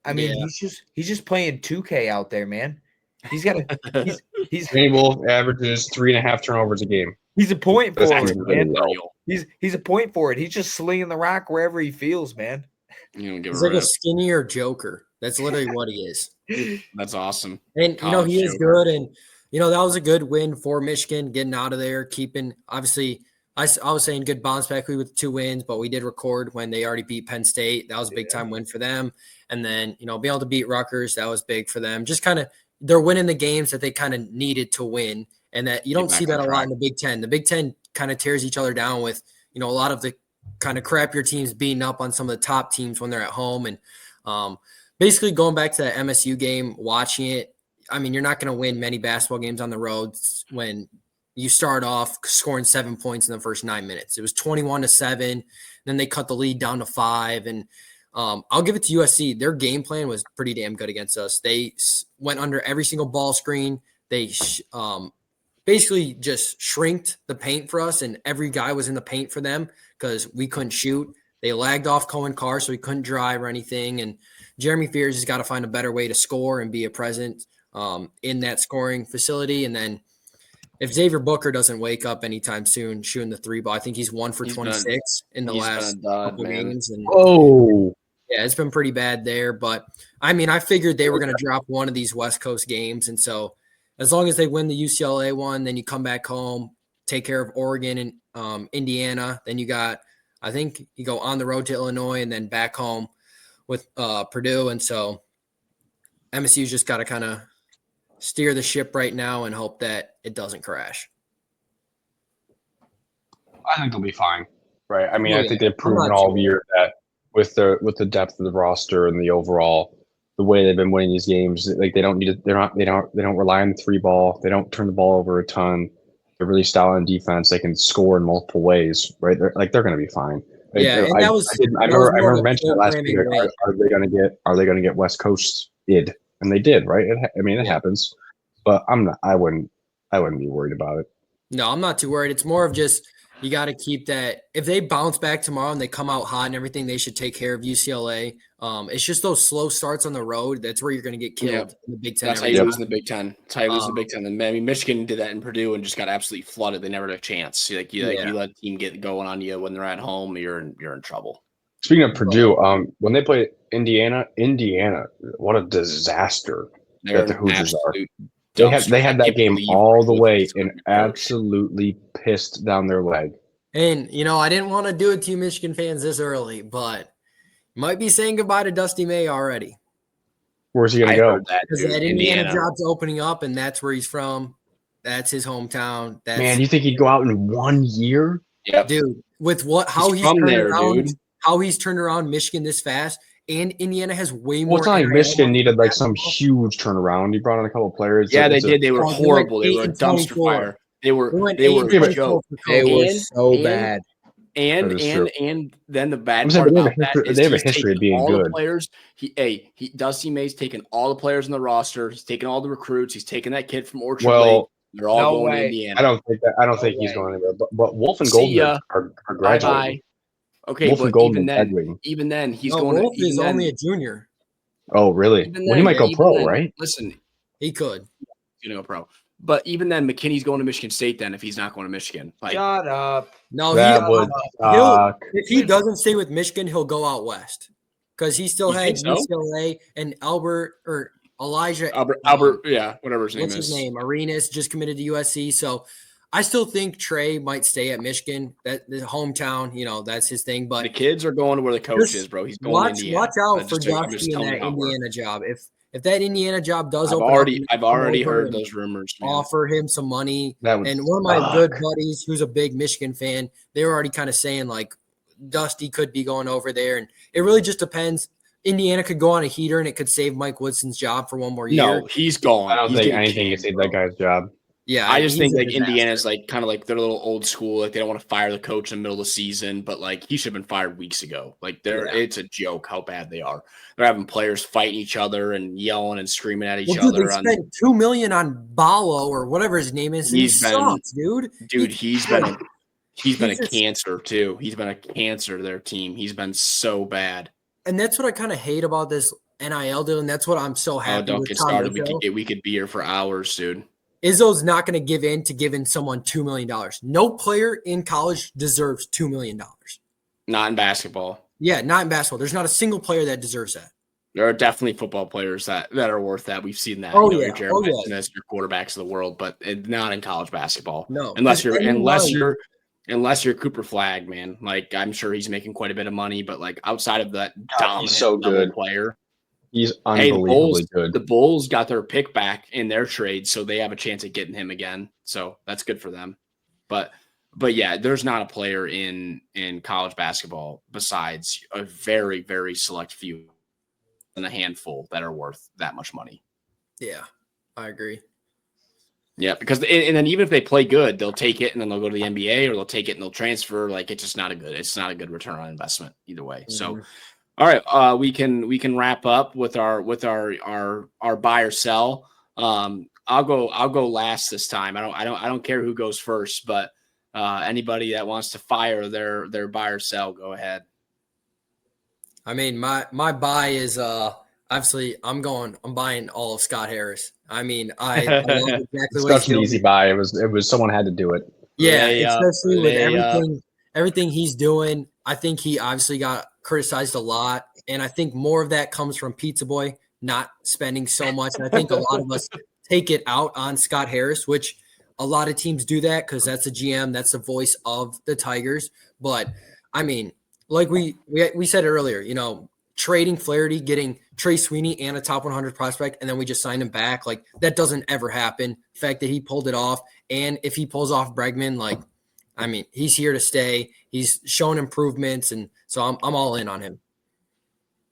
I mean, he's just playing 2K out there, man. He's got he's Danny Wolf averages 3.5 turnovers a game. He's a point forward, man. He's a point forward. He's just slinging the rock wherever he feels, man. He's like a skinnier Joker. That's literally what he is. That's awesome. And he is good. And that was a good win for Michigan, getting out of there, keeping obviously. I was saying good bounce back with 2 wins, but we did record when they already beat Penn State. That was a big time win for them. And then, being able to beat Rutgers, that was big for them. Just kind of, they're winning the games that they kind of needed to win. And that you don't see that a lot in the Big Ten. The Big Ten kind of tears each other down with, a lot of the kind of crappier teams beating up on some of the top teams when they're at home. And basically going back to that MSU game, watching it, I mean, you're not going to win many basketball games on the road when you start off scoring 7 points in the first 9 minutes. It was 21-7. Then they cut the lead down to 5. And I'll give it to USC. Their game plan was pretty damn good against us. They went under every single ball screen. They basically just shrinked the paint for us, and every guy was in the paint for them because we couldn't shoot. They lagged off Cohen Carr, so he couldn't drive or anything. And Jeremy Fears has got to find a better way to score and be a present in that scoring facility. And then if Xavier Booker doesn't wake up anytime soon shooting the 3 ball, I think he's 1 for 26 in the last couple games. And yeah, it's been pretty bad there. But, I mean, I figured they were going to drop one of these West Coast games. And so as long as they win the UCLA one, then you come back home, take care of Oregon and Indiana. Then you got – I think you go on the road to Illinois and then back home with Purdue. And so MSU's just got to kind of steer the ship right now and hope that it doesn't crash. I think they'll be fine, right? I mean, I think they've proven all year that with the depth of the roster and the overall the way they've been winning these games, like they don't rely on the 3 ball. They don't turn the ball over a ton. They're really stout on defense. They can score in multiple ways, right? They're going to be fine. Yeah, and I remember mentioning it last week. Are they going to get West Coast id? And they did, right? It happens, but I wouldn't be worried about it. No, I'm not too worried. It's more of just you got to keep that. If they bounce back tomorrow and they come out hot and everything, they should take care of UCLA. It's just those slow starts on the road. That's where you're going to get killed in the Big Ten. That's how you lose in the Big Ten. That's how you lose in the Big Ten. And I mean, Michigan did that in Purdue and just got absolutely flooded. They never had a chance. You let a team get going on you when they're at home, you're in trouble. Speaking of Purdue, when they play Indiana, what a disaster that the Hoosiers are. They had that game all the way and absolutely pissed down their leg. And, I didn't want to do it to you Michigan fans this early, but might be saying goodbye to Dusty May already. Where's he going to go? Because that Indiana job's opening up, and that's where he's from. That's his hometown. Man, you think he'd go out in 1 year? Yeah, dude. With how he's turned around Michigan this fast. And Indiana has way more. Well, it's not like Michigan needed like some huge turnaround. He brought in a couple of players. Yeah, they did. They were horrible. They were a dumpster fire. They were a joke. They were so bad. And then the bad part about that is they have a history of being good. Players, Dusty May's taken all the players in the roster. He's taken all the recruits. He's taken that kid from Orchard Lake. They're all going to Indiana. I don't think he's going anywhere. But Wolf and Golden are graduating. Okay, Wolf but even then, he's going. Wolf is only a junior. Oh, really? Well, he might go pro, right? Listen, he could. He's going to go pro. But even then, McKinney's going to Michigan State. Then, if he's not going to Michigan, shut up. No, if he doesn't stay with Michigan, he'll go out west because he still had UCLA and Elijah Albert, whatever his name is. What's his name? Arenas just committed to USC. So I still think Trey might stay at Michigan. That the hometown, that's his thing. But the kids are going to where the coach is, bro. He's going to Indiana. Watch out for Dusty in that Indiana job. If that Indiana job does open I've already heard those rumors. Man. Offer him some money. And one of my good buddies, who's a big Michigan fan, they were already kind of saying like Dusty could be going over there, and it really just depends. Indiana could go on a heater, and it could save Mike Woodson's job for one more year. No, he's gone. I don't think anything can save that guy's job. Yeah, I just think like Indiana's like kind of like they're a little old school. Like they don't want to fire the coach in the middle of the season, but like he should have been fired weeks ago. Like it's a joke how bad they are. They're having players fighting each other and yelling and screaming at each other. They spent $2 million on Ballo or whatever his name is. He sucks, dude. Dude, he's been a cancer too. He's been a cancer to their team. He's been so bad. And that's what I kind of hate about this NIL deal, and that's what I'm so happy with. Don't get started. We could be here for hours, dude. Izzo's not going to give in to giving someone $2 million. No player in college deserves $2 million. Not in basketball. Yeah, not in basketball. There's not a single player that deserves that. There are definitely football players that are worth that. We've seen that. Your Jared Messi, your quarterbacks of the world, but not in college basketball. No, unless you're Cooper Flagg, man. Like I'm sure he's making quite a bit of money, but like outside of that dominant player. He's unbelievably good. The Bulls got their pick back in their trade, so they have a chance at getting him again. So that's good for them. But yeah, there's not a player in college basketball besides a very, very select few and a handful that are worth that much money. Yeah, I agree. Yeah, because and then even if they play good, they'll take it and then they'll go to the NBA or they'll take it and they'll transfer. Like it's just not a good return on investment either way. Mm-hmm. So, all right, we can wrap up with our buy or sell. I'll go last this time. I don't care who goes first, but anybody that wants to fire their buy or sell, go ahead. I mean, my buy is obviously I'm buying all of Scott Harris. I mean, I love exactly what Such an easy buy. It was someone had to do it. Yeah, especially with everything he's doing. I think he obviously got criticized a lot, and I think more of that comes from Pizza Boy not spending so much. And I think a lot of us take it out on Scott Harris, which a lot of teams do that because that's the GM, that's the voice of the Tigers. But I mean, like we said earlier, trading Flaherty, getting Trey Sweeney and a top 100 prospect, and then we just signed him back. Like that doesn't ever happen. The fact that he pulled it off, and if he pulls off Bregman, like, I mean, he's here to stay. He's shown improvements, and so I'm all in on him.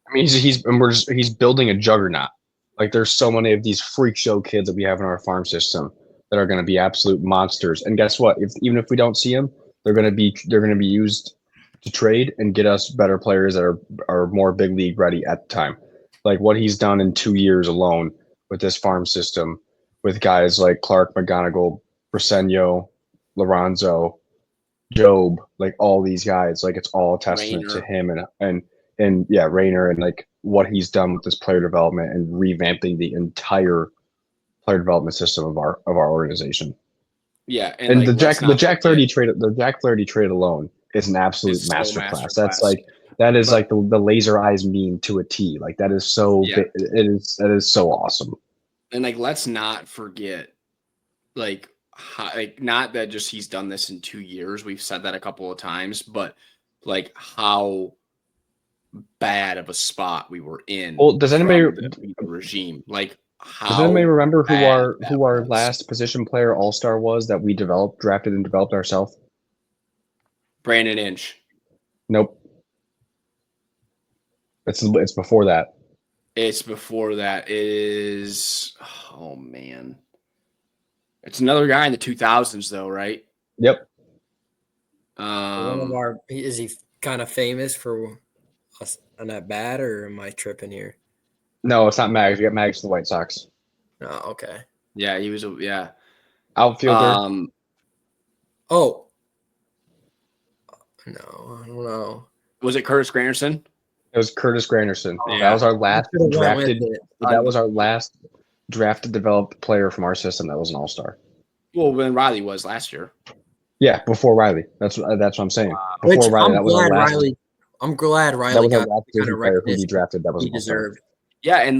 I mean, he's building a juggernaut. Like there's so many of these freak show kids that we have in our farm system that are going to be absolute monsters. And guess what? Even if we don't see them, they're going to be used to trade and get us better players that are more big league ready at the time. Like what he's done in 2 years alone with this farm system, with guys like Clark, McGonigal, Briseño, Lorenzo, Job, like all these guys, like it's all a testament to him and yeah, Rayner, and like what he's done with this player development and revamping the entire player development system of our organization. Yeah, and like, the Jack Flaherty trade alone is an absolute masterclass. That's like like the laser eyes meme to a T. Like that is so that is so awesome. And like let's not forget, like not that just he's done this in 2 years. We've said that a couple of times, but like how bad of a spot we were in. Well, does anybody the regime like? Does anybody remember who our last position player all-star was that we drafted and developed ourselves? Brandon Inch. Nope. It's before that. It's before that. It is oh man. It's another guy in the 2000s though, right? Yep. Is he kind of famous for us on that bad, or am I tripping here? No, it's not Mags. We got Mags for the White Sox. Oh, okay. Yeah, he was outfielder. Oh. No, I don't know. Was it Curtis Granderson? It was Curtis Granderson. Oh, that was our last drafted. That was our last drafted developed player from our system that was an all-star. Well, when Riley was last year. Yeah, before Riley. That's what I'm saying. Before Riley, that was our last. I'm glad Riley got kind of player who he drafted. That was he deserved. Yeah, and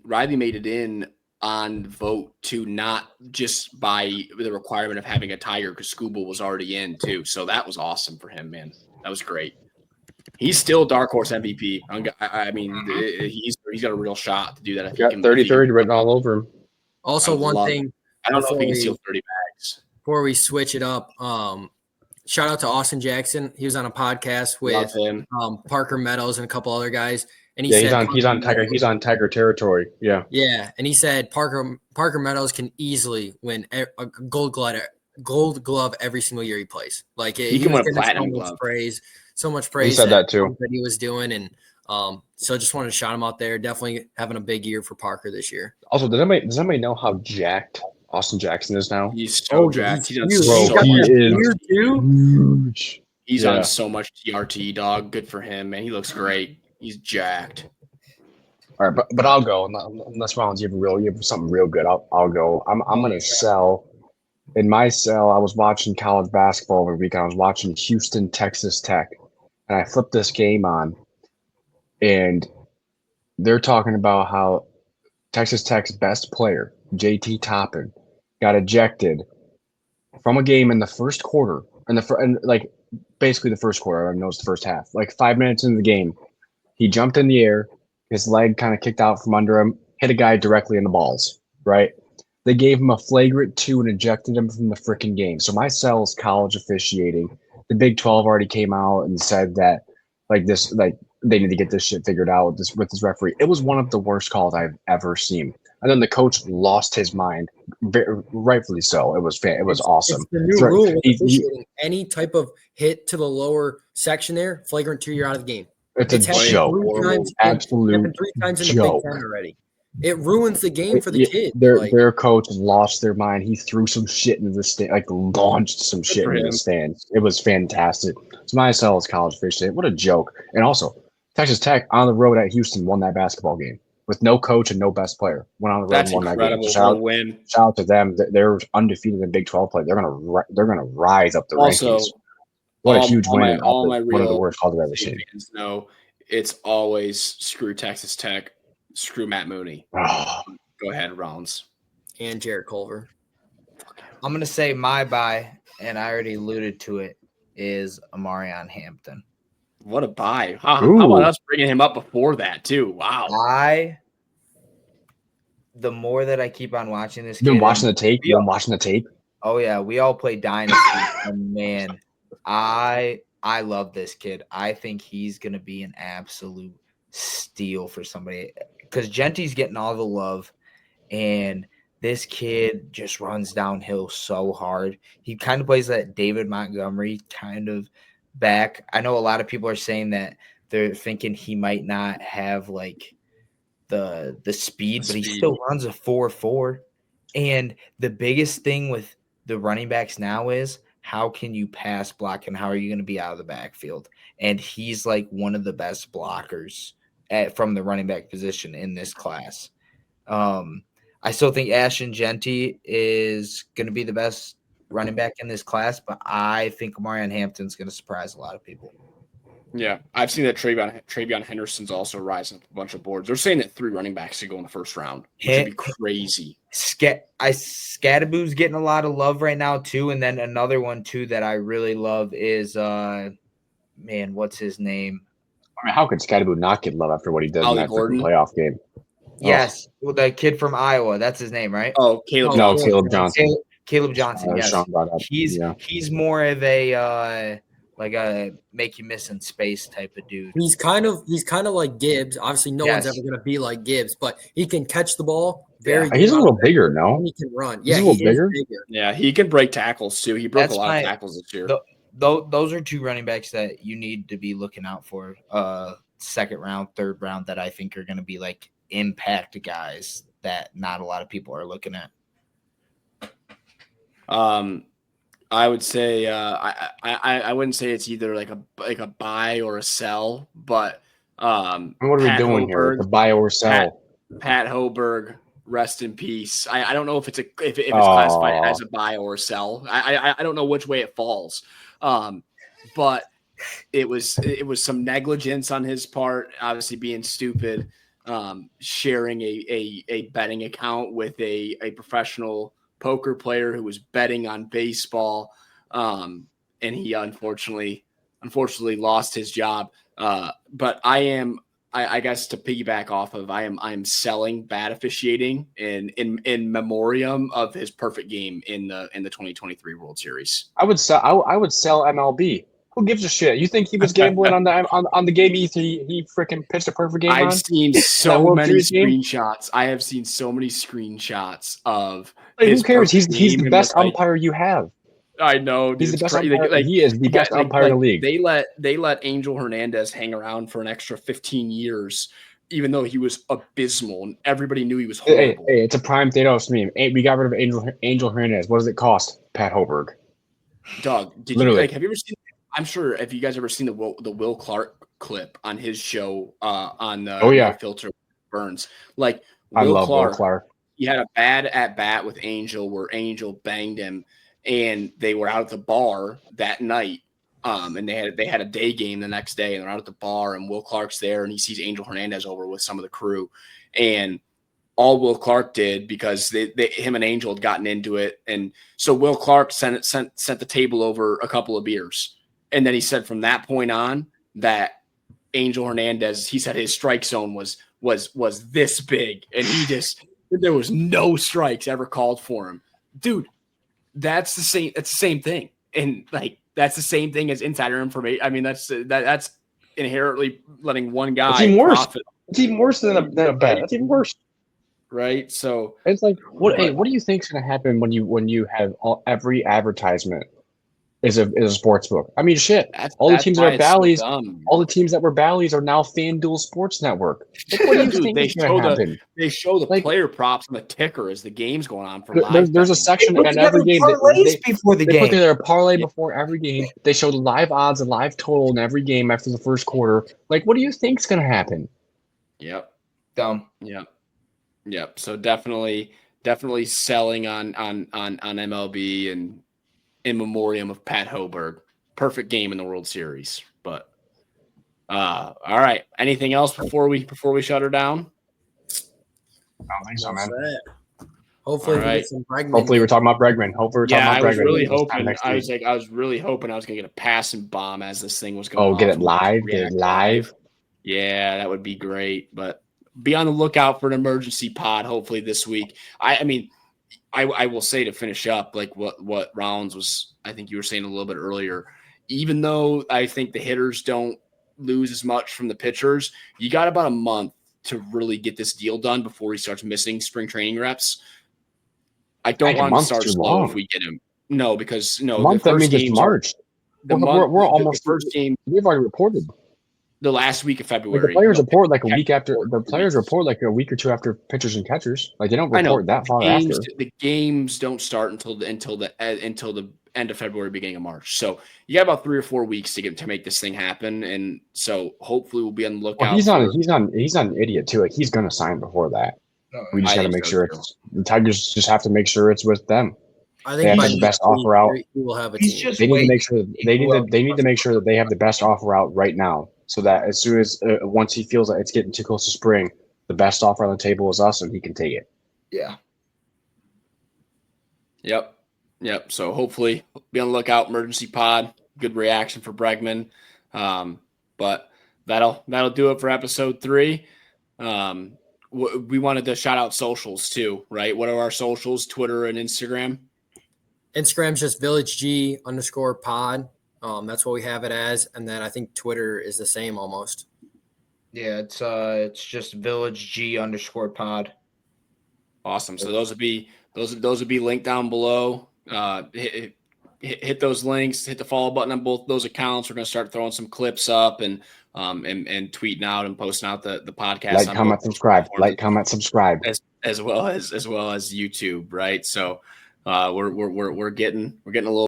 Riley made it in on vote to not just by the requirement of having a Tiger because Scooble was already in too. So that was awesome for him, man. That was great. He's still dark horse MVP. I mean, he's got a real shot to do that. Got 30-30 written all over him. Also, one thing. I don't know if he can steal 30 bags. Before we switch it up, shout out to Austin Jackson. He was on a podcast with Parker Meadows and a couple other guys. And he said he's on Tiger territory. Yeah. Yeah. And he said Parker Meadows can easily win a gold glove every single year he plays. Like he can win a platinum glove. So much praise. He said that too. That he was doing. And so just wanted to shout him out there. Definitely having a big year for Parker this year. Also, does anybody know how jacked Austin Jackson is now? He's so jacked. He is huge. He's on so much TRT, dog. Good for him, man. He looks great. He's jacked. All right, but I'll go. Unless Rollins, you have something real good. I'll go. I'm gonna sell. In my sell, I was watching college basketball every week. I was watching Houston, Texas Tech, and I flipped this game on, and they're talking about how Texas Tech's best player, JT Toppin, got ejected from a game in the first quarter, basically the first quarter. I know it's the first half. Like 5 minutes into the game, he jumped in the air, his leg kind of kicked out from under him, hit a guy directly in the balls. Right? They gave him a flagrant 2 and ejected him from the freaking game. So my sell is college officiating. The Big 12 already came out and said that they need to get this shit figured out with this referee. It was one of the worst calls I've ever seen. and then the coach lost his mind, rightfully so. It was awesome. It's the new rule with officiating. Any type of hit to the lower section there, flagrant 2, you're out of the game. It's a joke. Absolute 3 times in the joke. Big Ten already. It ruins the game for the kids. Their coach lost their mind. He threw some shit into the stand, like launched some shit into the stands. It was fantastic. It's my as college fish day. What a joke. And also, Texas Tech on the road at Houston won that basketball game with no coach and no best player. Went on the road and won that game. Shout out to them. They're undefeated in Big 12 play. They're gonna rise up the rankings. What a huge win! One of the worst calls I've ever seen. No, it's always screw Texas Tech. Screw Matt Mooney. Oh. Go ahead, Rollins. And Jarrett Culver. I'm going to say my buy, and I already alluded to it, is Amarion Hampton. What a buy. How about us bringing him up before that, too? Wow. The more that I keep on watching this kid. You've been watching the tape? You've been watching the tape? Oh, yeah. We all play Dynasty. And, man, I love this kid. I think he's going to be an absolute steal for somebody. Because Genty's getting all the love, and this kid just runs downhill so hard. He kind of plays that David Montgomery kind of back. I know a lot of people are saying that they're thinking he might not have like the speed, but he still runs a 4.4. And the biggest thing with the running backs now is how can you pass block and how are you going to be out of the backfield? And he's like one of the best blockers from the running back position in this class. I still think Ashton Genty is going to be the best running back in this class, but I think Amarion Hampton's going to surprise a lot of people. Yeah, I've seen that Travion Henderson's also rising up a bunch of boards. They're saying that 3 running backs could go in the first round, which would be crazy. Scadaboo's getting a lot of love right now too, and then another one too that I really love is what's his name? I mean, how could Scadaboo not get love after what he does in that playoff game? Yes, well, the kid from Iowa. That's his name, right? Oh, Caleb Johnson. Caleb Johnson. Yes, he's more of a like a make you miss in space type of dude. He's kind of like Gibbs. Obviously, no one's ever going to be like Gibbs, but he can catch the ball very. He's a little bigger, no? He can run. Yeah, he's a little bigger. Yeah, he can break tackles too. He broke a lot of tackles this year. Those are 2 running backs that you need to be looking out for. Second round, third round that I think are going to be like impact guys that not a lot of people are looking at. I would say I wouldn't say it's either like a buy or a sell, but what are we doing here? The buy or sell? Pat Hoberg, rest in peace. I don't know if it's classified as a buy or a sell. I don't know which way it falls. But it was some negligence on his part, obviously being stupid, sharing a betting account with a professional poker player who was betting on baseball. And he unfortunately lost his job. But I guess to piggyback off of, I am selling bad officiating in memoriam of his perfect game in the 2023 World Series. I would sell MLB. Who gives a shit? You think he was gambling on the game he freaking pitched a perfect game on? I've seen so many screenshots. I have seen so many screenshots of who cares? He's the best umpire you have. I know. He's the best umpire. He is the best umpire in the league. They let Angel Hernandez hang around for an extra 15 years, even though he was abysmal and everybody knew he was horrible. Hey, it's a prime Thanos meme. We got rid of Angel Hernandez. What does it cost? Pat Hoberg. Doug, have you ever seen? I'm sure if you guys ever seen the Will Clark clip on his show on the Filter Burns, I love Will Clark. He had a bad at bat with Angel where Angel banged him, and they were out at the bar that night. And they had a day game the next day, and they're out at the bar, and Will Clark's there, and he sees Angel Hernandez over with some of the crew, and all Will Clark did, because him and Angel had gotten into it, and so Will Clark sent the table over a couple of beers. And then he said from that point on that Angel Hernandez, he said his strike zone was this big, and there was no strikes ever called for him. Dude, that's the same thing. And that's the same thing as insider information. I mean, that's inherently letting one guy it's even worse. profit. It's even worse than a bet. That's even worse. right? So It's like what do you think's going to happen when you have every advertisement is a sports book? I mean, shit. All the teams that why are it's so Bally's, dumb. all the teams that were Bally's are now FanDuel Sports Network. Like, what do you Dude, think they is going to happen? They show the Like, player props on the ticker as the game's going on for live. There's a betting. section Put in together every game. parlays before the They put game. together a parlay before every game. They show the live odds and live total in every game after the first quarter. Like, what do you think's going to happen? Yep. Dumb. Yep. So definitely selling on MLB and in memoriam of Pat Hoberg. Perfect game in the World Series. But all right. Anything else before we shut her down? I don't think so, man. Hopefully, All we right. get some Bregman. Hopefully, we're talking about Bregman. Hopefully, we're talking about I was Bregman. really this time hoping. next I week. was really hoping I was gonna get a passing bomb as this thing was going. Oh, get off it live? Get it live? Yeah, that would be great. But be on the lookout for an emergency pod. Hopefully this week. I mean, I will say to finish up, like what Rollins was. I think you were saying a little bit earlier. Even though I think the hitters don't lose as much from the pitchers, you got about a month to really get this deal done before he starts missing spring training reps. I don't want him to start slow long. if we get him. No, because a month, that means it's March. We're almost. The first game. We've already reported. The last week of February. Like the players report like a week after. The players report like a week or two after pitchers and catchers. Like they don't report that far after. The games don't start until the end of February, beginning of March. So you got about 3 or 4 weeks to make this thing happen, and so hopefully we'll be on the lookout. Well, he's not an idiot too. Like he's going to sign before that. We just got to make sure the Tigers just have to make sure it's with them. I They think have the best offer out. He will have a He's team. just They need to waiting. make sure they need to make sure that they have the best offer out right now, so that as soon as once he feels like it's getting too close to spring, the best offer on the table is us, and he can take it. Yeah. Yep. So hopefully be on the lookout. Emergency pod. Good reaction for Bregman. But that'll do it for episode 3. We wanted to shout out socials too, right? What are our socials? Twitter and Instagram. Instagram's just VillageG_pod. That's what we have it as, and then I think Twitter is the same almost. Yeah, it's just VillageG_pod. Awesome. So those would be linked down below. Hit those links. Hit the follow button on both those accounts. We're going to start throwing some clips up and tweeting out and posting out the podcast. Like, comment, subscribe. Like, comment, subscribe. As well as YouTube, right? So we're getting a little